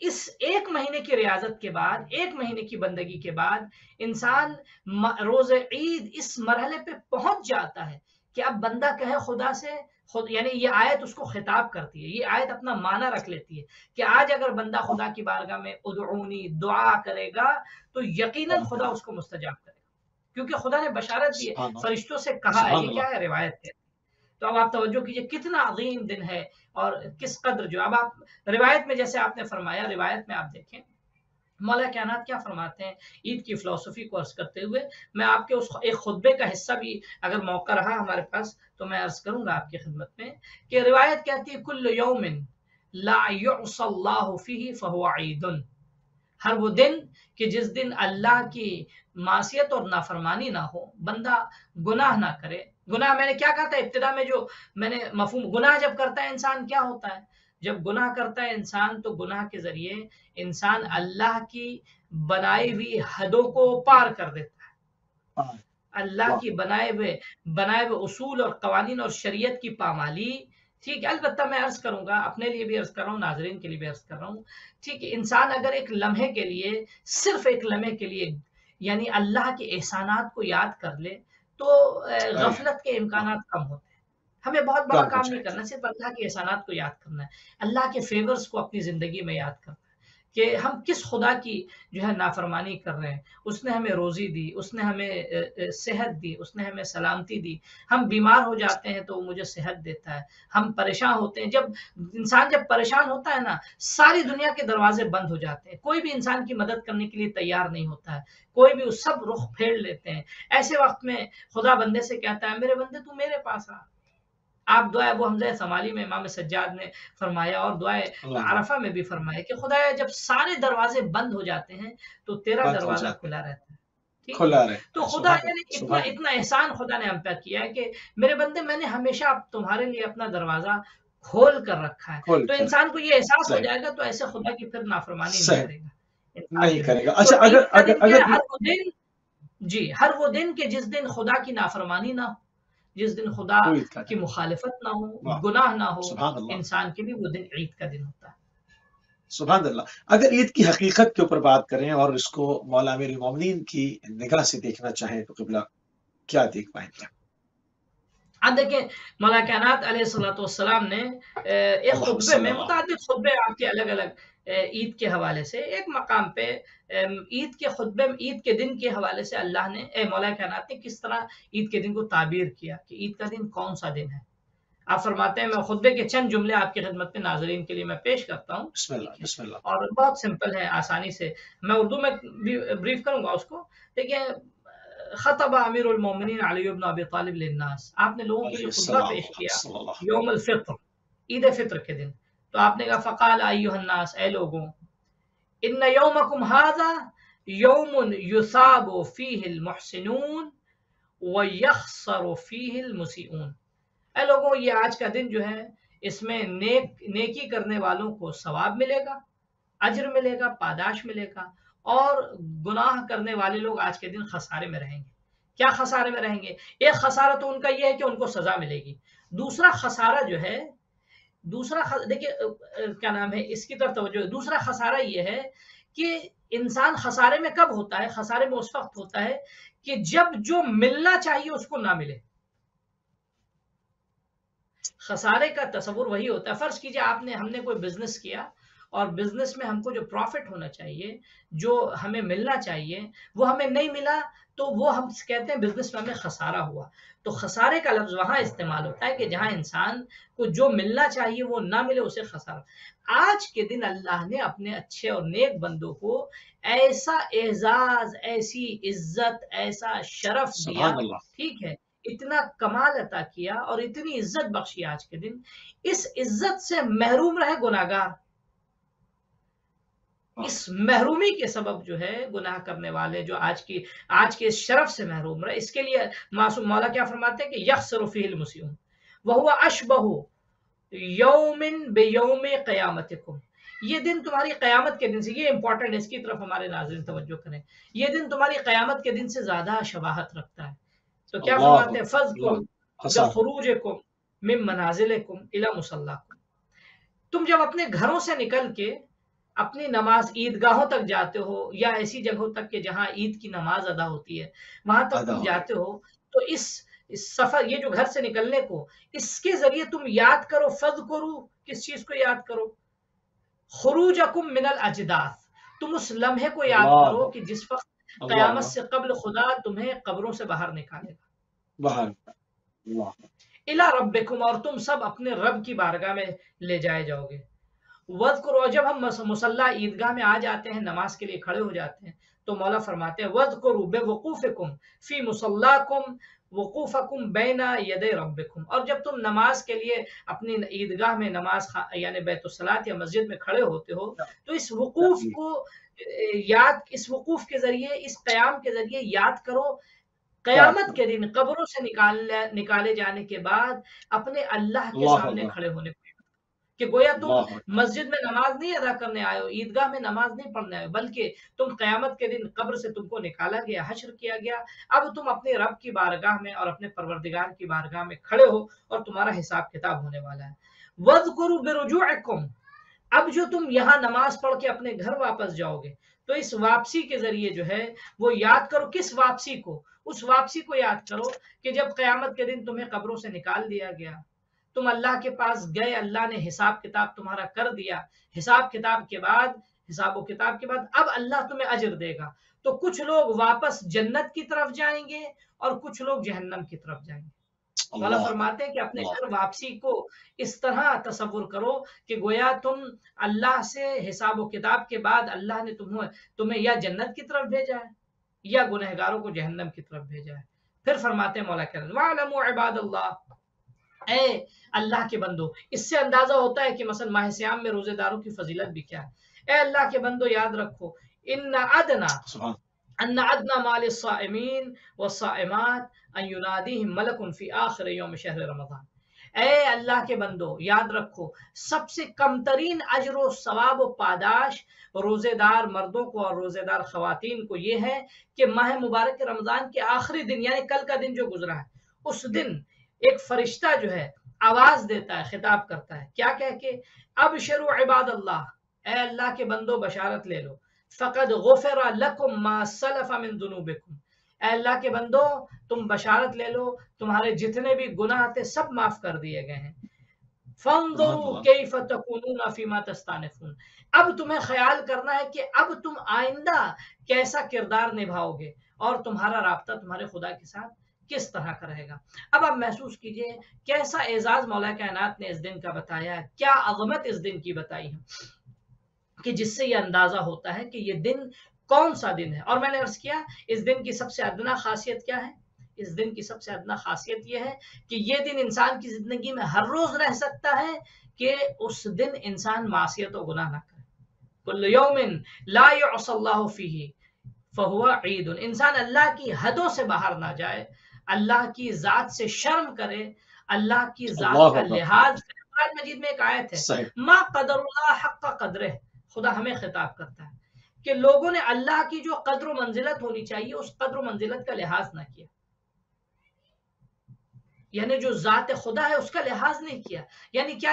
اس ایک مہینے کی ریاضت کے بعد، ایک مہینے کی بندگی کے بعد انسان روز عید اس مرحلے پہ پہنچ جاتا ہے کہ اب بندہ کہے خدا سے یعنی یہ آیت اس کو خطاب کرتی ہے، یہ آیت اپنا معنی رکھ لیتی ہے کہ آج اگر بندہ واہ خدا کی بارگاہ میں ادعونی دعا کرے گا تو یقیناً واہ، خدا اس کو مستجاب کرے گا، کیونکہ خدا نے بشارت دی ہے، سبحان اللہ، فرشتوں سے کہا ہے، سبحان یہ اللہ، کیا ہے، روایت ہے، تو اب آپ توجہ کیجئے کتنا عظیم دن ہے اور کس قدر جو اب آپ روایت میں جیسے آپ نے فرمایا، روایت میں آپ دیکھیں مولا کائنات کیا فرماتے ہیں عید کی فلسفی کو عرض کرتے ہوئے، میں آپ کے اس ایک خطبے کا حصہ بھی اگر موقع رہا ہمارے پاس تو میں عرض کروں گا آپ کی خدمت میں، کہ روایت کہتی ہے کل یوم لا یعصی اللہ فیہ فہو عید، ہر وہ دن کہ جس دن اللہ کی معصیت اور نافرمانی نہ ہو، بندہ گناہ نہ کرے، گناہ میں نے کیا کہا تھا ابتدا میں، جو میں نے مفہوم گناہ جب کرتا ہے انسان کیا ہوتا ہے، جب گناہ کرتا ہے انسان تو گناہ کے ذریعے انسان اللہ کی بنائی ہوئی حدوں کو پار کر دیتا ہے، واہ اللہ واہ، کی بنائے ہوئے اصول اور قوانین اور شریعت کی پامالی، ٹھیک ہے، البتہ میں عرض کروں گا اپنے لیے بھی عرض کر رہا ہوں، ناظرین کے لیے بھی عرض کر رہا ہوں، ٹھیک ہے، انسان اگر ایک لمحے کے لیے، صرف ایک لمحے کے لیے یعنی اللہ کے احسانات کو یاد کر لے تو غفلت کے واہ، امکانات کم ہوتے ہیں، ہمیں بہت بڑا کم ہو کام نہیں جائے گی، کرنا، صرف اللہ کے احسانات کو یاد کرنا ہے، اللہ کے فیورز کو اپنی زندگی میں یاد کرنا ہے، کہ ہم کس خدا کی جو ہے نافرمانی کر رہے ہیں۔ اس نے ہمیں روزی دی، اس نے ہمیں صحت دی، اس نے ہمیں سلامتی دی۔ ہم بیمار ہو جاتے ہیں تو وہ مجھے صحت دیتا ہے، ہم پریشان ہوتے ہیں، جب پریشان ہوتا ہے نا، ساری دنیا کے دروازے بند ہو جاتے ہیں، کوئی بھی انسان کی مدد کرنے کے لیے تیار نہیں ہوتا ہے، کوئی بھی سب رخ پھیر لیتے ہیں۔ ایسے وقت میں خدا بندے سے کہتا ہے میرے بندے تو میرے پاس آ۔ آپ دعا ابو حمزہ سمالی میں امام سجاد نے فرمایا اور دعا اللہ عرفہ میں بھی فرمایا کہ خدایا جب سارے دروازے بند ہو جاتے ہیں تو تیرا بند ہو دروازہ جاتے کھلا رہتا ہے، ٹھیک ہے؟ کھلا رہتا تو ہے، خدا سبحان یعنی اللہ اتنا سبحان اتنا احسان خدا نے ہم پہ کیا ہے کہ میرے بندے میں نے ہمیشہ تمہارے لیے اپنا دروازہ کھول کر رکھا ہے۔ کھول تو کر انسان کو یہ احساس ہو صحیح جائے گا تو ایسے خدا کی پھر نافرمانی نہیں صحیح کرے گا انسان نہیں جو ہے۔ کرے گا۔ تو اچھا عید اگر کا اگر دن کیا اگر ہے؟ ہر وہ دن، جی ہر وہ دن کہ جس دن خدا کی نافرمانی نہ ہو، جس دن خدا کوئی کا کی مخالفت نہ ہو، واہ گناہ نہ ہو، سبحان اللہ انسان کے لیے وہ دن عید کا دن ہوتا ہے۔ سبحان اللہ۔ اگر عید کی حقیقت کے اوپر بات کریں اور اس کو مولا امیر المومنین کی نگاہ سے دیکھنا چاہیں تو قبلہ کیا دیکھ پائیں گے؟ اب دیکھیں مولا کائنات علیہ الصلوۃ والسلام نے ایک اللہ خطبے صلی میں، اللہ متعدد خطبے آپ کے الگ الگ عید کے حوالے سے، ایک مقام پہ عید کے خطبے میں عید کے دن کے حوالے سے اللہ نے مولا کائنات نے کس طرح عید کے دن کو تعبیر کیا کہ عید کا دن کون سا دن ہے۔ آپ فرماتے ہیں، میں خطبے کے چند جملے آپ کی خدمت میں ناظرین کے لیے میں پیش کرتا ہوں، بسم اللہ ٹھیک ہے، بسم اللہ اور بہت سمپل ہے، آسانی سے میں اردو میں بریف کروں گا اس کو۔ دیکھیں، خطب امیر المومنین علی بن ابی طالب للناس، آپ نے لوگوں کے علیہ لیے خطبہ السلام پیش کیا صلی اللہ یوم الفطر، عید فطر کے دن۔ تو آپ نے کہا فقال ایھا الناس، اے لوگوں، ان یومکم ھذا یوم یثاب فیہ المحسنون ویخسر فیہ المسیئون، اے لوگوں یہ آج کا دن جو ہے اس میں نیکی کرنے والوں کو ثواب ملے گا، اجر ملے گا، پاداش ملے گا، اور گناہ کرنے والے لوگ آج کے دن خسارے میں رہیں گے۔ کیا خسارے میں رہیں گے؟ ایک خسارہ تو ان کا یہ ہے کہ ان کو سزا ملے گی، دوسرا خسارہ جو ہے، دیکھیے کیا نام ہے، اس کی طرف توجہ، دوسرا خسارہ یہ ہے کہ انسان خسارے میں کب ہوتا ہے؟ خسارے میں اس وقت ہوتا ہے کہ جب جو ملنا چاہیے اس کو نہ ملے۔ خسارے کا تصور وہی ہوتا ہے، فرض کیجئے ہم نے کوئی بزنس کیا اور بزنس میں ہم کو جو پروفٹ ہونا چاہیے، جو ہمیں ملنا چاہیے، وہ ہمیں نہیں ملا، تو وہ ہم کہتے ہیں بزنس میں ہمیں خسارہ ہوا۔ تو خسارے کا لفظ وہاں استعمال ہوتا ہے کہ جہاں انسان کو جو ملنا چاہیے وہ نہ ملے، اسے خسارہ۔ آج کے دن اللہ نے اپنے اچھے اور نیک بندوں کو ایسا اعزاز، ایسی عزت، ایسا شرف دیا، سبحان اللہ ٹھیک ہے، اتنا کمال عطا کیا اور اتنی عزت بخشی آج کے دن، اس عزت سے محروم رہے گناہگار۔ اس محرومی کے سبب جو ہے گناہ کرنے والے جو آج کے اس شرف سے محروم رہے، اس کے لیے معصوم مولا کیا فرماتے ہیں کہ یخسر فیہ المسیئون وہو اشبہ یوم بیوم قیامتکم، یہ دن تمہاری قیامت کے دن سے، یہ امپورٹنٹ ہے، اس کی طرف ہمارے ناظرین توجہ کریں، یہ دن تمہاری قیامت کے دن سے زیادہ شباہت رکھتا ہے۔ تو کیا اللہ فرماتے ہیں؟ اللہ فَاذْكُرُوا حسن بِخُرُوجِكُم مِّن مَنَازِلِكُمْ إِلَىٰ مُصَلَّاكُمْ، تم جب اپنے گھروں سے نکل کے اپنی نماز عیدگاہوں تک جاتے ہو یا ایسی جگہوں تک کہ جہاں عید کی نماز ادا ہوتی ہے، وہاں تک ادا تم ہو رہی جاتے ہو، تو اس سفر، یہ جو گھر سے نکلنے کو، اس کے ذریعے تم یاد کرو، فَاذْكُرُوا، کس چیز کو یاد کرو؟ خروجکم من الاجداث، تم اس لمحے کو یاد اللہ کرو کہ جس وقت قیامت اللہ سے قبل خدا تمہیں قبروں سے باہر نکالے گا، باہر اللہ الی ربکم، اور تم سب اپنے رب کی بارگاہ میں لے جائے جاؤ گے۔ وَاذْكُرُوا، جب ہم مصلی عیدگاہ میں آ جاتے ہیں، نماز کے لیے کھڑے ہو جاتے ہیں، تو مولا فرماتے ہیں وَاذْكُرُوا بِوُقُوفِكُمْ فِي مُصَلَّاكُمْ وقوفکم بین یدی ربکم، اور جب تم نماز کے لیے اپنی عیدگاہ میں یعنی بیت الصلاۃ یا مسجد میں کھڑے ہوتے ہو، تو اس وقوف کو اس وقوف کے ذریعے، اس قیام کے ذریعے یاد کرو قیامت کے دن قبروں سے نکالے جانے کے بعد اپنے اللہ کے سامنے کھڑے ہونے کو، کہ گویا تم مسجد میں نماز نہیں ادا کرنے آئے ہو، عیدگاہ میں نماز نہیں پڑھنے آئے ہو، بلکہ تم قیامت کے دن قبر سے تم کو نکالا گیا، حشر کیا گیا، اب تم اپنے رب کی بارگاہ میں اور اپنے پروردگار کی بارگاہ میں کھڑے ہو اور تمہارا حساب کتاب ہونے والا ہے۔ وَاذْكُرُوا بِرُجُوعِكُمْ، اب جو تم یہاں نماز پڑھ کے اپنے گھر واپس جاؤ گے، تو اس واپسی کے ذریعے جو ہے وہ یاد کرو، کس واپسی کو؟ اس واپسی کو یاد کرو کہ جب قیامت کے دن تمہیں قبروں سے نکال دیا گیا، تم اللہ کے پاس گئے، اللہ نے حساب کتاب تمہارا کر دیا، حساب کتاب کے بعد حساب و کتاب کے بعد اب اللہ تمہیں اجر دے گا. تو کچھ لوگ واپس جنت کی طرف جائیں گے اور کچھ لوگ جہنم کی طرف جائیں گے. مولا اللہ فرماتے ہیں کہ اپنے اللہ گھر واپسی کو اس طرح تصور کرو کہ گویا تم اللہ سے حساب و کتاب کے بعد اللہ نے تمہیں یا جنت کی طرف بھیجا ہے یا گنہگاروں کو جہنم کی طرف بھیجا ہے. پھر فرماتے ہیں مولا کریم وَاعْلَمُوا عِبَادَ اللَّهِ، اے اللہ کے بندو. اس سے اندازہ ہوتا ہے کہ مثلا ماہ سیام میں روزے داروں کی فضیلت بھی کیا ہے. اے اللہ کے بندو یاد رکھو ان ادنا سبحان ان ادنا مال الصائمین والصائمات ان ینادیہم ملک فی آخر یوم شہر رمضان. اے اللہ کے بندو یاد رکھو سب سے کم ترین اجر و ثواب و پاداش روزے دار مردوں کو اور روزے دار خواتین کو یہ ہے کہ ماہ مبارک رمضان کے آخری دن یعنی کل کا دن جو گزرا ہے اس دن ایک فرشتہ جو ہے آواز دیتا ہے، خطاب کرتا ہے، کیا کہہ کے ابشروا عباد اللہ، اے اللہ کے بندو بشارت لے لو، فقد غفر لکم ما سلف من ذنوبکم، اے اللہ کے بندو تم بشارت لے لو تمہارے جتنے بھی گناہ تھے سب معاف کر دیے گئے ہیں. فانظروا کیف تکونون فیما تستانفون، اب تمہیں خیال کرنا ہے کہ اب تم آئندہ کیسا کردار نبھاؤ گے اور تمہارا رابطہ تمہارے خدا کے ساتھ کس طرح کا رہے گا. اب آپ محسوس کیجئے کیسا اعزاز مولا کائنات نے اس دن کا بتایا ہے، کیا عظمت اس دن کی بتائی ہے کہ جس سے یہ اندازہ ہوتا ہے کہ یہ دن کون سا دن ہے. اور میں نے عرض کیا اس دن کی سب سے ادنا خاصیت کیا ہے. اس دن کی سب سے ادنا خاصیت یہ ہے کہ یہ دن انسان کی زندگی میں ہر روز رہ سکتا ہے کہ اس دن انسان معصیت و گناہ نہ کرے. کل یوم لا یعصی اللہ فیہ فہو عید، انسان اللہ کی حدوں سے باہر نہ جائے، اللہ کی ذات سے شرم کرے، اللہ کی ذات کا لحاظ کرے. قرآن مجید میں ایک آیت ہے ما قدر اللہ حق قدرہ، خدا ہمیں خطاب کرتا ہے کہ لوگوں نے اللہ کی جو قدر و منزلت ہونی چاہیے اس قدر و منزلت کا لحاظ نہ کیا، یعنی جو ذات خدا ہے اس کا لحاظ نہیں کیا. یعنی کیا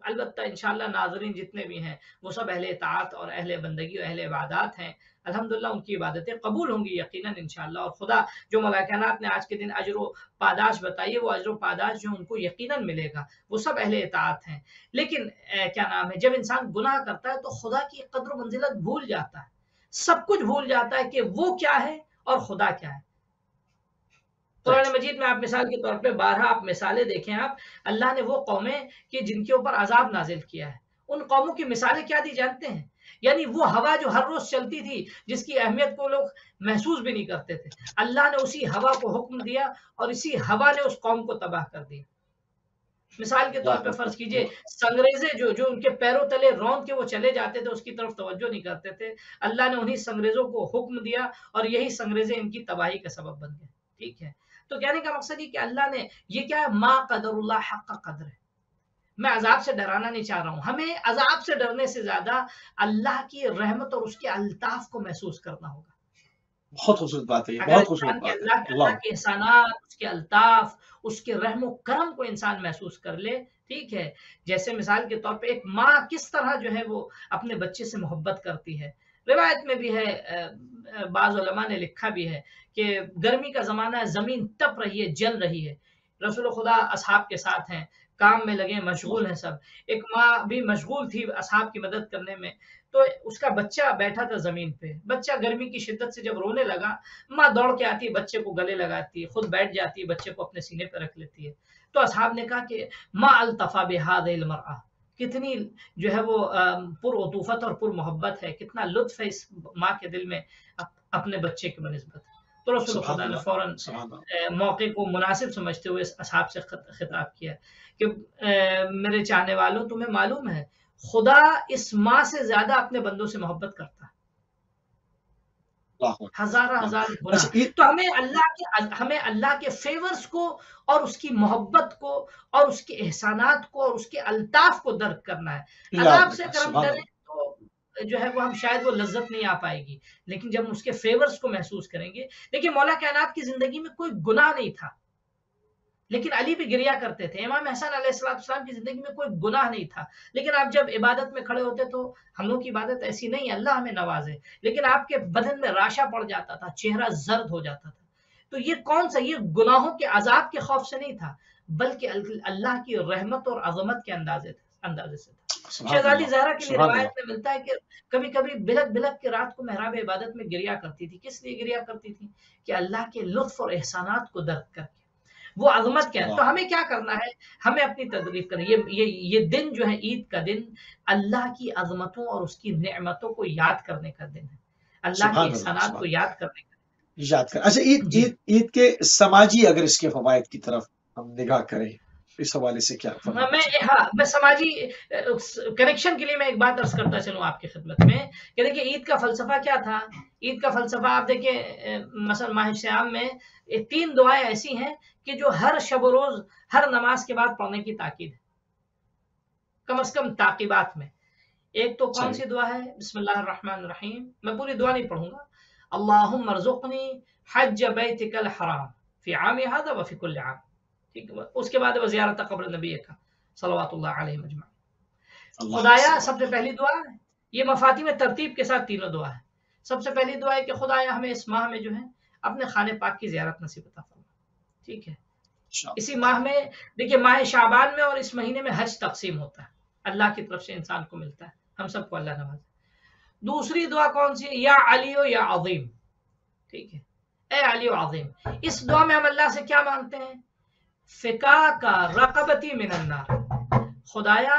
البتہ انشاءاللہ ناظرین جتنے بھی ہیں وہ سب اہل اطاعت اور اہل بندگی اور اہل عبادات ہیں، الحمدللہ ان کی عبادتیں قبول ہوں گی یقیناً انشاءاللہ. اور خدا جو مولا کائنات نے آج کے دن اجر و پاداش بتائیے وہ اجر و پاداش جو ان کو یقیناً ملے گا وہ سب اہل اطاعت ہیں. لیکن کیا نام ہے جب انسان گناہ کرتا ہے تو خدا کی قدر و منزلت بھول جاتا ہے، سب کچھ بھول جاتا ہے کہ وہ کیا ہے اور خدا کیا ہے. قرآن مجید میں آپ مثال کے طور پہ 12 آپ مثالیں دیکھیں. آپ اللہ نے وہ قومیں کہ جن کے اوپر عذاب نازل کیا ہے ان قوموں کی مثالیں کیا دی جانتے ہیں؟ یعنی وہ ہوا جو ہر روز چلتی تھی جس کی اہمیت کو لوگ محسوس بھی نہیں کرتے تھے، اللہ نے اسی ہوا کو حکم دیا اور اسی ہوا نے اس قوم کو تباہ کر دیا. مثال کے طور پہ فرض کیجئے سنگریزے جو ان کے پیروں تلے روند کے وہ چلے جاتے تھے اس کی طرف توجہ نہیں کرتے تھے، اللہ نے انہی سنگریزوں کو حکم دیا اور یہی سنگریزے ان کی تباہی کا سبب بن گئے. ٹھیک ہے، تو کہنے کا مقصد یہ کہ اللہ نے یہ کیا ہے ما قدر اللہ حق قدر ہے. میں عذاب سے ڈرانا نہیں چاہ رہا ہوں، ہمیں عذاب سے ڈرنے سے زیادہ اللہ کی رحمت اور اس کے الطاف کو محسوس کرنا ہوگا. بہت خوبصورت بات ہے، بہت خوبصورت بات ہے. اللہ کے احسانات، اس کے الطاف، اس کے رحم و کرم کو انسان محسوس کر لے. ٹھیک ہے، جیسے مثال کے طور پہ ایک ماں کس طرح جو ہے وہ اپنے بچے سے محبت کرتی ہے. روایت میں بھی ہے، بعض علماء نے لکھا بھی ہے کہ گرمی کا زمانہ ہے، زمین تپ رہی ہے، جل رہی ہے، رسول خدا اصحاب کے ساتھ ہیں، کام میں لگے مشغول ہیں سب. ایک ماں بھی مشغول تھی اصحاب کی مدد کرنے میں، تو اس کا بچہ بیٹھا تھا زمین پہ. بچہ گرمی کی شدت سے جب رونے لگا ماں دوڑ کے آتی، بچے کو گلے لگاتی، خود بیٹھ جاتی، بچے کو اپنے سینے پہ رکھ لیتی ہے. تو اصحاب نے کہا کہ ما الطفا بہذہ المرأة، کتنی جو ہے وہ پر عطوفت اور پر محبت ہے، کتنا لطف ہے اس ماں کے دل میں اپنے بچے کی بنسبت. تو رسول خدا نے فوراً موقع کو مناسب سمجھتے ہوئے اصحاب سے خطاب کیا کہ میرے چاہنے والوں تمہیں معلوم ہے خدا اس ماں سے زیادہ اپنے بندوں سے محبت کرتا ہے، ہزار گنا. تو ہمیں اللہ کے فیورز کو اور اس کی محبت کو اور اس کے احسانات کو اور اس کے الطاف کو درک کرنا ہے. عذاب سے اگر ہم ڈریں تو جو ہے وہ ہم شاید وہ لذت نہیں آ پائے گی، لیکن جب ہم اس کے فیورز کو محسوس کریں گے. دیکھیں مولا کائنات کی زندگی میں کوئی گناہ نہیں تھا لیکن علی بھی گریا کرتے تھے. امام حسن علیہ السلام کی زندگی میں کوئی گناہ نہیں تھا لیکن آپ جب عبادت میں کھڑے ہوتے تو ہم لوگ کی عبادت ایسی نہیں، اللہ ہمیں نوازے، لیکن آپ کے بدن میں راشا پڑ جاتا تھا، چہرہ زرد ہو جاتا تھا. تو یہ کون سا، یہ گناہوں کے عذاب کے خوف سے نہیں تھا بلکہ اللہ کی رحمت اور عظمت کے اندازے سے تھا۔ سبحان شہزادی اللہ، زہرا کی سبحان روایت اللہ، میں ملتا ہے کہ کبھی کبھی بلک بلک کے رات کو محراب عبادت میں گریا کرتی تھی۔ کس لیے گریا کرتی تھی؟ کہ اللہ کے لطف اور احسانات کو درک کر کے، وہ عظمت کیا ہے۔ واہ، تو ہمیں کیا کرنا ہے؟ ہمیں اپنی تدریف کرنی ہے۔ یہ دن جو ہے عید کا دن اللہ کی عظمتوں اور اس کی نعمتوں کو یاد کرنے کا دن ہے، اللہ کے سبحان اللہ، احسانات سبحان کو یاد کرنے کا یاد کر. اچھا، عید جی۔ عید عید کے سماجی اگر اس کے فوائد کی طرف ہم نگاہ کریں، اس حوالے سے کیا فرمانا چاہیں؟ میں سماجی کنیکشن کے لیے میں ایک بات عرض کرتا چلوں آپ کی خدمت میں کہ دیکھیں عید کا فلسفہ کیا تھا۔ عید کا فلسفہ آپ دیکھیں مثلا ماہ صیام میں 3 دعائیں ایسی ہیں کہ جو ہر شب و روز ہر نماز کے بعد پڑھنے کی تاکید ہے، کم از کم تعقیبات میں۔ ایک تو کون صحیح، سی دعا ہے؟ بسم اللہ الرحمن الرحیم، میں پوری دعا نہیں پڑھوں گا۔ اللہم ارزقنی حج بیتک الحرام فی عام ھذا وفی کل عام، ٹھیک ہے۔ اس کے بعد زیارت قبر نبی کا صلوات اللہ علیہ مجمعین۔ اللہ خدایا، صلی سب سے پہلی دعا ہے یہ مفاتی میں ترتیب کے ساتھ تینوں دعا ہے۔ سب سے پہلی دعا ہے کہ خدایا ہمیں اس ماہ میں جو ہے اپنے خانے پاک کی زیارت نصیب عطا فرما، ٹھیک ہے۔ اللہ، اسی ماہ میں دیکھیے ماہ شعبان میں اور اس مہینے میں حج تقسیم ہوتا ہے، اللہ کی طرف سے انسان کو ملتا ہے، ہم سب کو اللہ نوازے۔ دوسری دعا کون سی ہے؟ یا علی و یا عظیم، ٹھیک ہے، اے علی و عظیم۔ اس دعا میں ہم اللہ سے کیا مانگتے ہیں؟ فقا کا رقبتی من النار، خدایا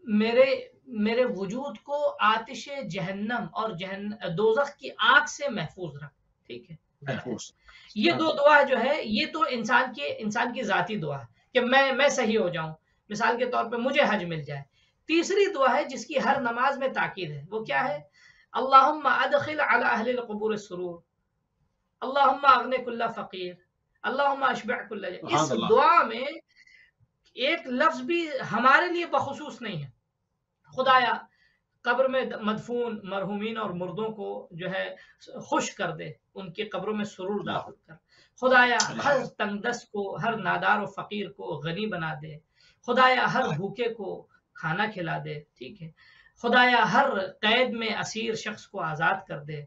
میرے وجود کو آتش جہنم اور دوزخ کی آگ سے محفوظ رکھ، ٹھیک ہے۔ محفوظ. یہ 2 دعا جو ہے یہ تو انسان کی ذاتی دعا ہے کہ میں صحیح ہو جاؤں، مثال کے طور پہ مجھے حج مل جائے۔ تیسری دعا ہے جس کی ہر نماز میں تاکید ہے، وہ کیا ہے؟ اللہم ادخل علی اہل القبور السرور، اللہم اغن کل فقیر، اللہم اشبع کل جائع۔ اس سبحان اللہ، دعا میں ایک لفظ بھی ہمارے لیے بخصوص نہیں ہے۔ خدایا قبر میں مدفون مرحومین اور مردوں کو جو ہے خوش کر دے، ان کی قبروں میں سرور اللہ، داخل کر۔ خدایا اللہ، ہر تنگ دست کو، ہر نادار و فقیر کو غنی بنا دے۔ خدایا ہر اللہ، بھوکے کو کھانا کھلا دے، ٹھیک ہے۔ خدایا ہر قید میں اسیر شخص کو آزاد کر دے،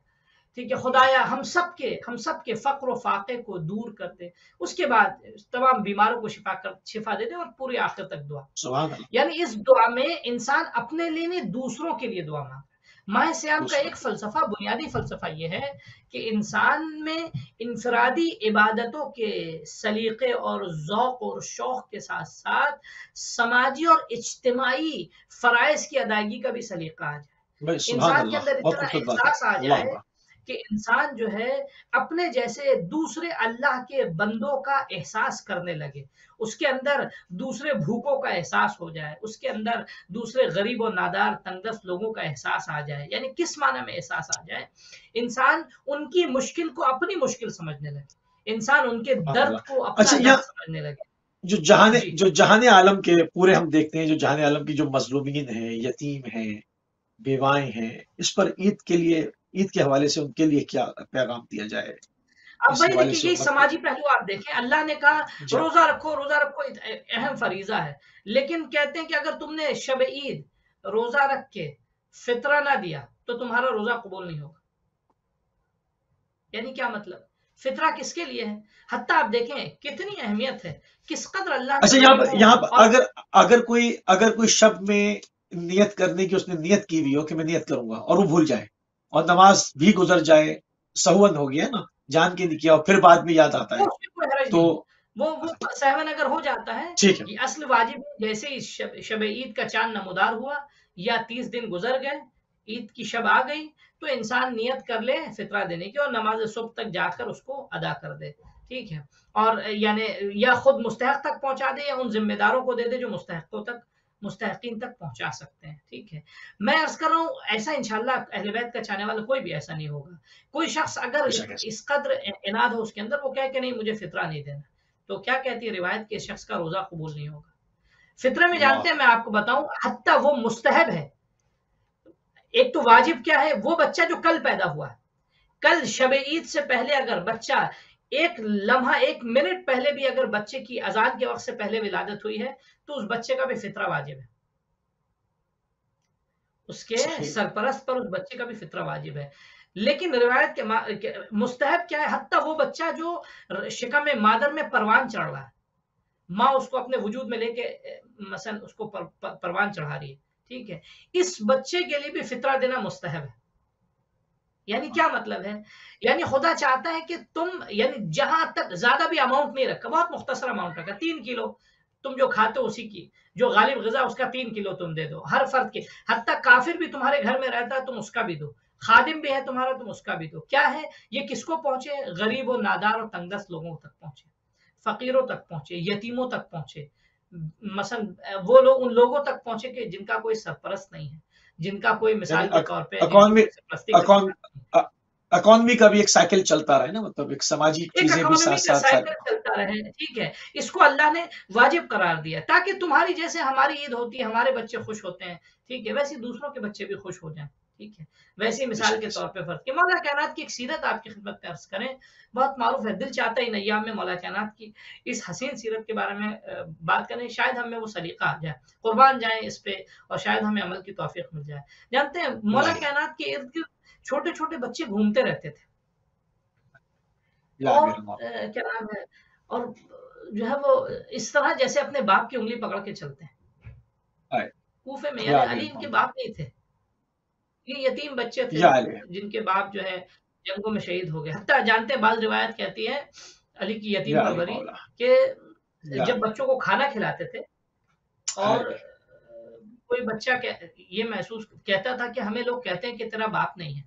ٹھیک ہے۔ خدایا ہم سب کے فقر و فاقے کو دور کر دے۔ اس کے بعد تمام بیماروں کو شفا دے دے، اور پوری آخر تک دعا۔ سبحان اللہ. یعنی اس دعا میں انسان اپنے لیے نہیں دوسروں کے لیے دعا مانگتا ہے۔ ماہ صیام کا ایک فلسفہ، بنیادی فلسفہ یہ ہے کہ انسان میں انفرادی عبادتوں کے سلیقے اور ذوق اور شوق کے ساتھ ساتھ سماجی اور اجتماعی فرائض کی ادائیگی کا بھی سلیقہ آ جائے، سبحان انسان کے اللہ، اندر بہت اتنا خوبصورت بات ہے. احساس آ اللہ جائے اللہ، کہ انسان جو ہے اپنے جیسے دوسرے اللہ کے بندوں کا احساس کرنے لگے، اس کے اندر دوسرے بھوکوں کا احساس ہو جائے، اس کے اندر دوسرے غریب و نادار تنگدست لوگوں کا احساس آ جائے۔ یعنی کس معنی میں احساس آ جائے؟ انسان ان کی مشکل کو اپنی مشکل سمجھنے لگے، انسان ان کے سبحان درد اللہ. کو اپنا اچھا، درد سمجھنے لگے۔ جی جو جہان عالم کے پورے ہم دیکھتے ہیں، جو جہان عالم کی جو مظلومین ہیں، یتیم ہیں، بیوائیں ہیں، اس پر عید کے حوالے سے ان کے لیے کیا پیغام دیا جائے؟ اب اس بھائی حوالے دیکھیے سے یہی امت کو. سماجی پہلو آپ دیکھیں، اللہ نے کہا جی ہاں، روزہ رکھو، روزہ رکھو اہم فریضہ ہے، لیکن کہتے ہیں کہ اگر تم نے شب عید روزہ رکھ کے فطرہ نہ دیا تو تمہارا روزہ قبول نہیں ہوگا۔ یعنی کیا مطلب؟ فطرہ کس کے لیے ہے؟ حتیٰ آپ دیکھیں کتنی اہمیت ہے، کس قدر اللہ اچھا، نے یہاں پر اور اگر کوئی شب میں نیت کرنے کی اس نے نیت کی ہوئی ہو کہ میں نیت کروں گا، اور وہ بھول جائے اور نماز بھی گزر جائے، سہون ہو گیا نا، جان کے نہیں کیا اور پھر بعد میں یاد آتا ہے، اس میں کوئی حرج تو نہیں، وہ سہون اگر ہو جاتا ہے، ٹھیک ہے. یہ اصل واجب ہے۔ جیسے ہی شب عید کا چاند نمودار ہوا یا 30 دن گزر گئے، عید کی شب آ گئی، تو انسان نیت کر لے فطرہ دینے کی اور نماز صبح تک جا کر اس کو ادا کر دے، ٹھیک ہے۔ اور یعنی یا خود مستحق تک پہنچا دے یا ان ذمہ داروں کو دے دے جو مستحقین تک پہنچا سکتے ہیں، ٹھیک ہے۔ میں عرض کر رہا ہوں ایسا انشاءاللہ اہل بیت کا چاہنے والا کوئی بھی ایسا نہیں ہوگا۔ کوئی شخص اگر اس قدر اناد ہو اس کے اندر، وہ کہے کہ نہیں مجھے فطرہ نہیں دینا، تو کیا کہتی ہے روایت کہ اس شخص کا روزہ قبول نہیں ہوگا۔ فطرے میں جانتے ہیں، میں آپ کو بتاؤں، حتیٰ وہ مستحب ہے۔ ایک تو واجب کیا ہے؟ وہ بچہ جو کل پیدا ہوا ہے، کل شب عید سے پہلے اگر بچہ ایک لمحہ 1 منٹ پہلے بھی اگر بچے کی اذان کے وقت سے پہلے ولادت ہوئی ہے تو اس بچے کا بھی فطرہ واجب ہے، اس کے سرپرست پر اس بچے کا بھی فطرہ واجب ہے۔ لیکن روایت کے مستحب کیا ہے؟ حتیٰ وہ بچہ جو شکم مادر میں پروان چڑھ رہا ہے، ماں اس کو اپنے وجود میں لے کے مثلا اس کو پروان چڑھا رہی ہے، ٹھیک ہے، اس بچے کے لیے بھی فطرہ دینا مستحب ہے۔ یعنی کیا مطلب ہے؟ یعنی خدا چاہتا ہے کہ تم یعنی جہاں تک زیادہ بھی اماؤنٹ نہیں رکھا، بہت مختصر اماؤنٹ رکھا، 3 کلو تم جو کھاتے ہو اسی کی، جو غالب غذا اس کا 3 کلو تم دے دو ہر فرد کے، حتیٰ کافر بھی تمہارے گھر میں رہتا ہے تم اس کا بھی دو، خادم بھی ہے تمہارا تم اس کا بھی دو۔ کیا ہے یہ؟ کس کو پہنچے؟ غریب و نادار اور تنگ دست لوگوں تک پہنچے، فقیروں تک پہنچے، یتیموں تک پہنچے، مثلا وہ لوگ ان لوگوں تک پہنچے کہ جن کا کوئی سرپرست نہیں ہے، جن کا کوئی یعنی مثال کے طور پہ جن کی اکانومی کوئی سرپرستی کرنے اکانومی کا بھی ایک سائیکل چلتا رہے نا، مطلب ایک سماجی ایک چیزیں بھی اکانومی ساتھ کا ساتھ سائیکل چلتا رہے، ٹھیک ہے، اس کو اللہ نے واجب قرار دیا تاکہ تمہاری جیسے ہماری عید ہوتی ہے، ہمارے بچے خوش ہوتے ہیں، ٹھیک ہے، ویسے دوسروں کے بچے بھی خوش ہو جائیں، ٹھیک ہے، ویسی مثال کے طور پہ فرض کہ مولا کائنات کی ایک سیرت آپ کی خدمت میں عرض کریں، بہت معروف ہے، دل چاہتا ہے ان ایام میں مولا کائنات کی اس حسین سیرت کے بارے میں بات کریں، شاید ہم میں وہ سلیقہ آ جائے، قربان جائیں اس پہ، اور شاید ہمیں عمل کی توفیق مل جائے۔ جانتے ہیں مولا کائنات کے ارد گرد چھوٹے چھوٹے بچے گھومتے رہتے تھے، یا اور امیر اللہ، کیا نام ہے، اور جو ہے وہ اس طرح جیسے اپنے باپ کی انگلی پکڑ کے چلتے ہیں کوفے میں، یا یعنی امیر علی ان کے اللہ، باپ نہیں تھے، یہ یتیم بچے تھے یا علی، جن کے باپ جو ہے جنگوں میں شہید ہو گئے، حتیٰ جانتے ہیں بعض روایت کہتی ہے علی کی یتیم یا علی پروری مولا، کہ یا جب علی، بچوں کو کھانا کھلاتے تھے اور کوئی بچہ یہ محسوس کہتا تھا کہ ہمیں لوگ کہتے ہیں کہ تیرا باپ نہیں ہے،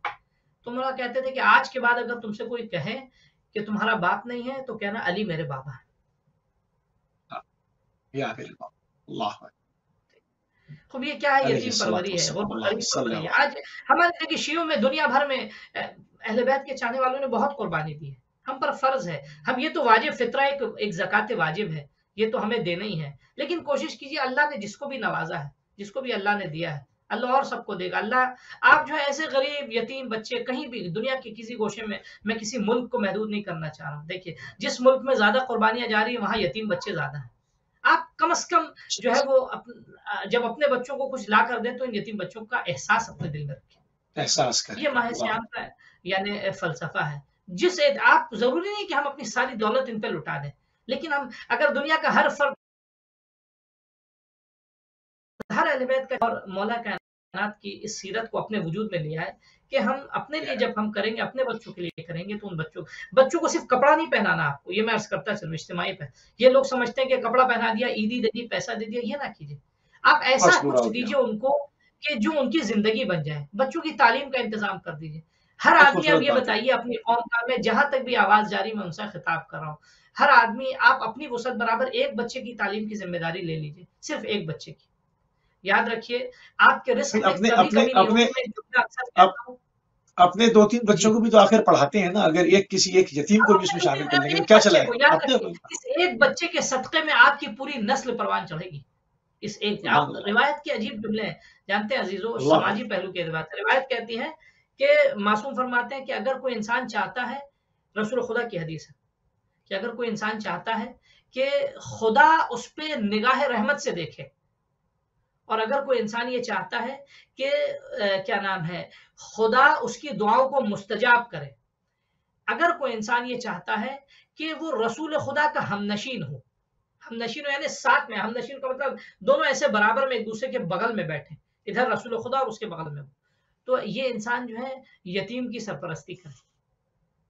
تو مولا کہتے تھے کہ آج کے بعد اگر تم سے کوئی کہے کہ تمہارا باپ نہیں ہے تو کہنا علی میرے بابا ہے۔ یا امیر اللہ، اللہ خب یہ کیا ہے؟ علیہ یتیم الصلوۃ پروری ہے، والسلام، غربت اللہ غریب صلی پروری ہے۔ اللہ آج ہمارے دیکھیے شیعوں میں دنیا بھر میں اہل بیت کے چاہنے والوں نے بہت قربانی دی ہے، ہم پر فرض ہے، ہم یہ تو واجب فطرہ ایک زکوٰۃ واجب ہے، یہ تو ہمیں دینا ہی ہے، لیکن کوشش کیجیے اللہ نے جس کو بھی نوازا ہے، جس کو بھی اللہ نے دیا ہے، اللہ اور سب کو دے گا۔ اللہ آپ جو ہے ایسے غریب یتیم بچے کہیں بھی دنیا کے کسی گوشے میں کسی ملک کو محدود نہیں کرنا چاہ رہا ہوں، دیکھیے جس ملک میں زیادہ قربانیاں جا رہی ہیں وہاں یتیم بچے زیادہ ہیں، آپ کم از کم جو ہے وہ جب اپنے بچوں کو کچھ لا کر دیں تو ان یتیم بچوں کا احساس اپنے دل میں رکھیں۔ احساس کریں، یہ ماہ اللہ سیام کا یعنی فلسفہ ہے، آپ ضروری نہیں کہ ہم اپنی ساری دولت ان پہ لٹا دیں، لیکن ہم اگر دنیا کا ہر فرد، ہر اہل بیت کا اور مولا کائنات کی اس سیرت کو اپنے وجود میں لیا ہے کہ ہم اپنے لیے جب ہم کریں گے، اپنے بچوں کے لیے کریں گے، تو ان بچوں کو صرف کپڑا نہیں پہنانا آپ کو، یہ میں عرض کرتا چلوں اجتماعی پہ، یہ لوگ سمجھتے ہیں کہ کپڑا پہنا دیا، عیدی دے دی، پیسہ دے دیا، یہ نہ کیجیے، آپ ایسا بس پورا کچھ ہو گیا، دیجیے ان کو کہ جو ان کی زندگی بن جائے، بچوں کی تعلیم کا انتظام کر دیجیے۔ ہر بہت آدمی اب خوبصورت یہ بات ہے، بتائیے اپنی قوم کا، میں جہاں تک بھی آواز جاری میں ان سے خطاب کر رہا ہوں، ہر آدمی آپ اپنی وسعت برابر ایک بچے کی تعلیم کی ذمہ داری لے لیجیے، صرف ایک بچے کی، یاد رکھیے آپ کے رزق میں اپنے کبھی اپنے کمی نہیں اپنے ہوگی، میں اکثر کہتا ہوں اپنے 2-3 جی، بچوں کو بھی تو آخر پڑھاتے ہیں نا، اگر کسی ایک یتیم کو اب بھی اس میں اپنے شامل کر اب لیں گے تو ایک کیا بچے چلائے کو گا؟ یاد اپنے رکھیے، اس ایک بچے کے صدقے میں آپ کی پوری نسل پروان چڑھے گی، اس ایک سبحان آپ اللہ، روایت کے عجیب جملے ہیں، جانتے ہیں عزیزو، اللہ سماجی پہلو کے اعتبار سے روایت کہتی ہے کہ معصوم فرماتے ہیں کہ اگر کوئی انسان چاہتا ہے، رسول خدا کی حدیث ہے کہ اگر کوئی انسان چاہتا ہے کہ خدا اس پہ نگاہ رحمت سے دیکھے، اور اگر کوئی انسان یہ چاہتا ہے کہ کیا نام ہے خدا اس کی دعاؤں کو مستجاب کرے، اگر کوئی انسان یہ چاہتا ہے کہ وہ رسول خدا کا ہم نشین ہو، ہم نشین ہو یعنی ساتھ میں، ہم نشین کا مطلب دونوں ایسے برابر میں ایک دوسرے کے بغل میں بیٹھے، ادھر رسول خدا اور اس کے بغل میں ہو، تو یہ انسان جو ہے یتیم کی سرپرستی کرے۔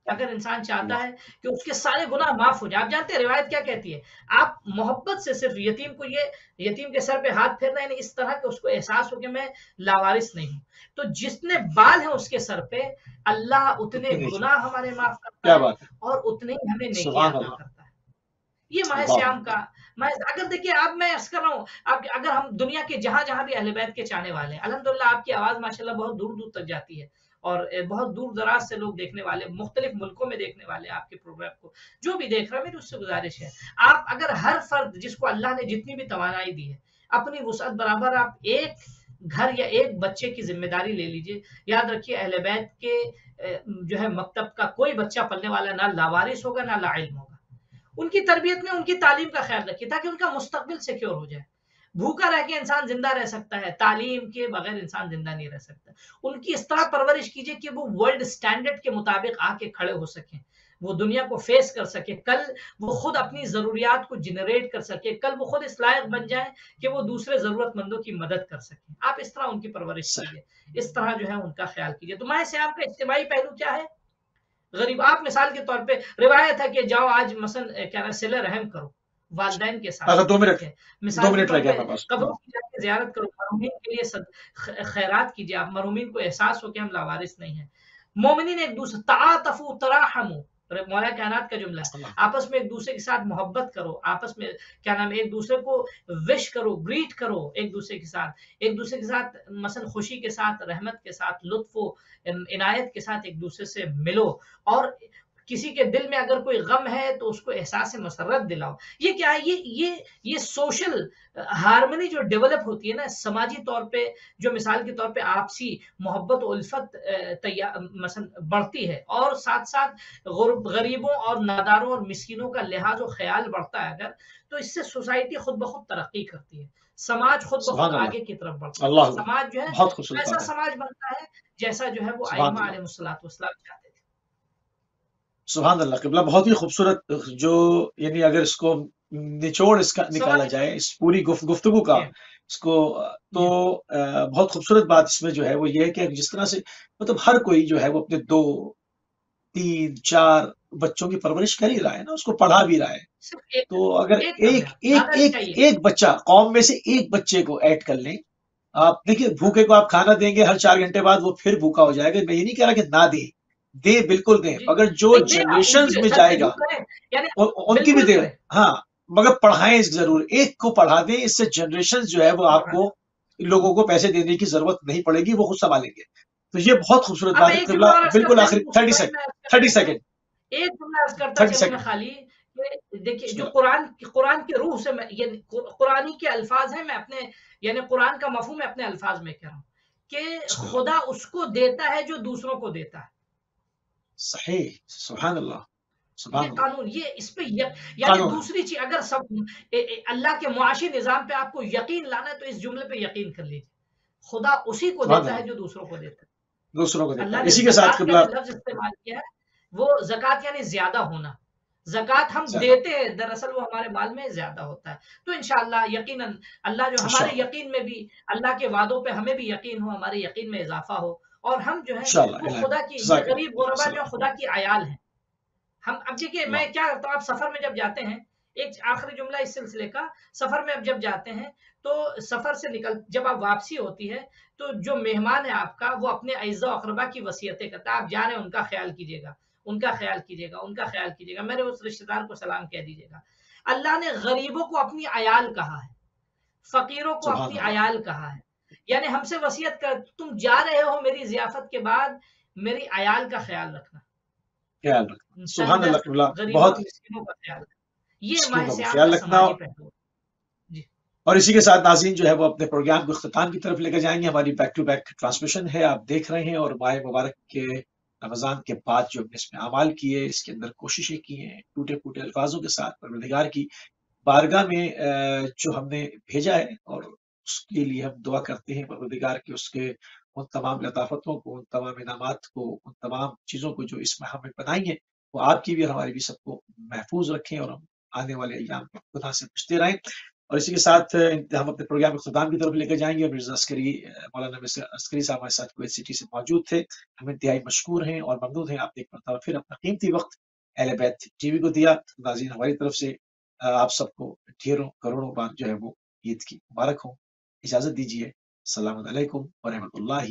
اگر انسان چاہتا اللہ، ہے کہ اس کے سارے گناہ معاف ہو جائے، آپ جانتے ہیں روایت کیا کہتی ہے، آپ محبت سے صرف یتیم کے سر پہ ہاتھ پھیرنا، یعنی اس طرح کہ اس کو احساس ہو کہ میں لاوارث نہیں ہوں، تو جتنے بال ہیں اس کے سر پہ اللہ اتنے اتنی نہیں، گناہ ہمارے معاف کرتا کیا ہے بات ہے، اور اتنے ہی ہمیں نیکیاں سبحان عطا اللہ، کرتا ہے۔ یہ ماہ اللہ سیام اکبر، کا اگر دیکھیے اب میں عرض کر رہا ہوں، اب اگر ہم دنیا کے جہاں جہاں بھی اہل بیت کے چاہنے والے ہیں، الحمدللہ آپ کی آواز ماشاءاللہ بہت دور دور تک جاتی ہے، اور بہت دور دراز سے لوگ دیکھنے والے، مختلف ملکوں میں دیکھنے والے آپ کے پروگرام کو، جو بھی دیکھ رہا ہے میری اس سے گزارش ہے، آپ اگر ہر فرد جس کو اللہ نے جتنی بھی توانائی دی ہے، اپنی وسعت برابر آپ ایک گھر یا ایک بچے کی ذمہ داری لے لیجئے، یاد رکھیے اہل بیت کے جو ہے مکتب کا کوئی بچہ پلنے والا نہ لاوارث ہوگا نہ لاعلم ہوگا، ان کی تربیت میں ان کی تعلیم کا خیال رکھیے تاکہ ان کا مستقبل سیکیور ہو جائے، بھوکا رہ کے انسان زندہ رہ سکتا ہے، تعلیم کے بغیر انسان زندہ نہیں رہ سکتا، ان کی اس طرح پرورش کیجئے کہ وہ ورلڈ سٹینڈرڈ کے مطابق آ کے کھڑے ہو سکیں، وہ دنیا کو فیس کر سکے، کل وہ خود اپنی ضروریات کو جنریٹ کر سکے، کل وہ خود اس لائق بن جائے کہ وہ دوسرے ضرورت مندوں کی مدد کر سکیں۔ آپ اس طرح ان کی پرورش کیجیے، اس طرح جو ہے ان کا خیال کیجیے۔ تو ماہ سیام کا اجتماعی پہلو کیا ہے؟ غریب، آپ مثال کے طور پہ روایت ہے کہ جاؤ آج مثلا کیا صلہ رحم کرو والدین کے ساتھ، اگر 2 منٹ ٹھیک ہے، مثال کے رہ طور گیا پہ ہمارے پاس۔ قبروں کی جا کے زیارت کرو، مرحومین کے لیے خیرات کیجیے، آپ مرحومین کو احساس ہو کہ ہم لاوارث نہیں ہیں۔ مومنین ایک دوسرے تعاطفوا تراحموا، مولا کائنات کا جملہ ہے، اللہ آپس میں ایک دوسرے کے ساتھ محبت کرو، آپس میں کیا نام ہے ایک دوسرے کو وش کرو، گریٹ کرو ایک دوسرے کے ساتھ، ایک دوسرے کے ساتھ مثلا خوشی کے ساتھ، رحمت کے ساتھ، لطف و عنایت کے ساتھ ایک دوسرے سے ملو، اور کسی کے دل میں اگر کوئی غم ہے تو اس کو احساس مسرت دلاؤ۔ یہ کیا ہے؟ یہ سوشل ہارمنی جو ڈیولپ ہوتی ہے نا سماجی طور پہ، جو مثال کے طور پہ آپسی محبت و الفت مثلا بڑھتی ہے، اور ساتھ ساتھ غریبوں اور ناداروں اور مسکینوں کا لحاظ و خیال بڑھتا ہے اگر، تو اس سے سوسائٹی خود بخود ترقی کرتی ہے، سماج خود سبحان بخود اللہ، آگے کی طرف بڑھتا ہے، اللہ اللہ، سماج جو ہے بہت خوبصورت ایسا بات ہے۔ سماج بنتا ہے جیسا جو ہے وہ سبحان ائمہ اللہ، علیہ الصلوۃ والسلام چاہتے تھے۔ سبحان اللہ قبلہ، بہت ہی خوبصورت جو یعنی اگر اس کو نچوڑ اس کا نکالا سمجھ جائے اس پوری گفتگو کا، جی اس کو تو جی بہت خوبصورت بات اس میں جو ہے وہ یہ ہے کہ جس طرح سے مطلب ہر کوئی جو ہے وہ اپنے 2 3 4 بچوں کی پرورش کر ہی رہا ہے نا، اس کو پڑھا بھی رہا ہے۔ صرف ایک تو اگر ایک کر ایک لیں، ایک زیادہ نہیں ایک چاہیے۔ ایک بچہ قوم میں سے ایک بچے کو ایڈ کر لیں، آپ دیکھیے بھوکے کو آپ کھانا دیں گے ہر 4 گھنٹے بعد وہ پھر بھوکا ہو جائے گا۔ میں یہ نہیں کہہ رہا کہ نہ دیں، دیں بالکل دیں، جی مگر جو نہیں دینا، ان جنریشنز کی میں سر پہ جائے گا جھوٹ کریں، یعنی ان کی بھی بالکل دیں، کریں، ہاں، مگر پڑھائیں ضرور، ایک کو پڑھا دیں، اس سے جنریشن جو ہے وہ آپ کو لوگوں کو پیسے دینے کی ضرورت نہیں پڑے گی، وہ خود سنبھالیں گے۔ تو یہ بہت خوبصورت اب بات ہے ایک قبلہ، جملہ اور عرض بالکل کرتے آخری چلوں مصطفی 30 بھائی، سیکنڈ، میں عرض کرتا 30 چلوں، سیکنڈ، ایک جملہ عرض کرتا 30 چلوں میں سیکنڈ، خالی کہ دیکھیے بسم جو اللہ۔ قرآن کے روح سے میں یعنی قرآنی کے الفاظ ہیں، میں اپنے یعنی قرآن کا مفہوم میں اپنے الفاظ میں کہہ رہا ہوں کہ بسم اللہ، خدا اس کو دیتا ہے جو دوسروں کو دیتا ہے۔ صحیح، سبحان اللہ، یہ سبحان اللہ، قانون، یہ اس پہ یعنی قانون ہے، دوسری چیز اگر سب اللہ کے معاشی نظام پہ آپ کو یقین لانا ہے تو اس جملے پہ یقین کر لیجیے، خدا اسی کو سبحان دیتا ہے اللہ، جو دوسروں کو دیتا ہے۔ دوسروں کو دیتا اللہ ہے۔ نے اسی کے ساتھ زکوٰۃ کا قبلہ جو لفظ استعمال کیا ہے وہ زکوٰۃ یعنی زیادہ ہونا، زکوٰۃ ہم زیادہ، دیتے ہیں دراصل وہ ہمارے مال میں زیادہ ہوتا ہے۔ تو انشاءاللہ یقیناً اللہ جو ہمارے انشاءاللہ، یقین میں بھی اللہ کے وعدوں پہ ہمیں بھی یقین ہو، ہمارے یقین میں اضافہ ہو، اور ہم جو ہے انشاءاللہ، وہ الہی، خدا کی، یہ جزاک اللہ، غریب غربا جو السلام، خدا کی عیال ہیں۔ ہم اب دیکھیے میں اللہ، کیا کرتا ہوں، آپ سفر میں جب جاتے ہیں، ایک آخری جملہ اس سلسلے کا، سفر میں اب جب جاتے ہیں تو سفر سے جب آپ واپسی ہوتی ہے تو جو مہمان ہے آپ کا وہ اپنے اعزا و اقربا کی وصیتیں کرتا ہے، آپ جا رہے ہیں ان کا خیال کیجیے گا، ان کا خیال کیجیے گا، ان کا خیال کیجیے گا، میرے اس رشتہ دار کو سلام کہہ دیجیے گا۔ اللہ نے غریبوں کو اپنی عیال کہا ہے، فقیروں کو سبحان اپنی اللہ، عیال کہا ہے، یعنی ہم سے وصیت کر تم جا رہے ہو میری ضیافت کے بعد میری عیال کا خیال رکھنا، خیال رکھنا، تنگ سبحان اللہ دست قبلہ، غریبوں بہت اور مسکینوں کا خیال رکھنا۔ یہ مسکینوں ماہ کا بھی سیام کا خیال رکھنا۔ سماجی پہلو ہے۔ جی اور اسی کے ساتھ ناظرین جو ہے وہ اپنے پروگرام کو اختتام کی طرف لے کر جائیں گے۔ ہماری بیک ٹو بیک ٹرانسمیشن ہے، آپ دیکھ رہے ہیں، اور ماہ مبارک کے رمضان کے بعد جو ہم نے اس میں اعمال کیے، اس کے اندر کوششیں کی ہیں ٹوٹے پھوٹے الفاظوں کے ساتھ پروردگار کی بارگاہ میں جو ہم نے بھیجا ہے، اور اس کے لیے ہم دعا کرتے ہیں پروردگار کہ اس کے ان تمام لطافتوں کو، ان تمام انعامات کو، ان تمام چیزوں کو جو اس میں ہمیں بنائی ہیں وہ آپ کی بھی اور ہماری بھی سب کو محفوظ رکھیں، اور ہم آنے والے ایام میں خدا سے پوچھتے رہیں۔ اور اسی کے ساتھ ہم اپنے پروگرام اختتام کی طرف لے کر جائیں گے۔ مرزا عسکری، مولانا مرزا عسکری صاحب ہمارے ساتھ کویت سٹی سے موجود تھے، ہم انتہائی مشکور ہیں اور ممنون ہیں، آپ نے ایک مرتبہ پھر اپنا قیمتی وقت اہل بیت ٹی وی کو دیا۔ ناظرین ہماری طرف سے آپ سب کو ڈھیروں کروڑوں بار جو ہے وہ عید کی مبارک ہو۔ اجازت دیجیے، السلام علیکم ورحمۃ اللہ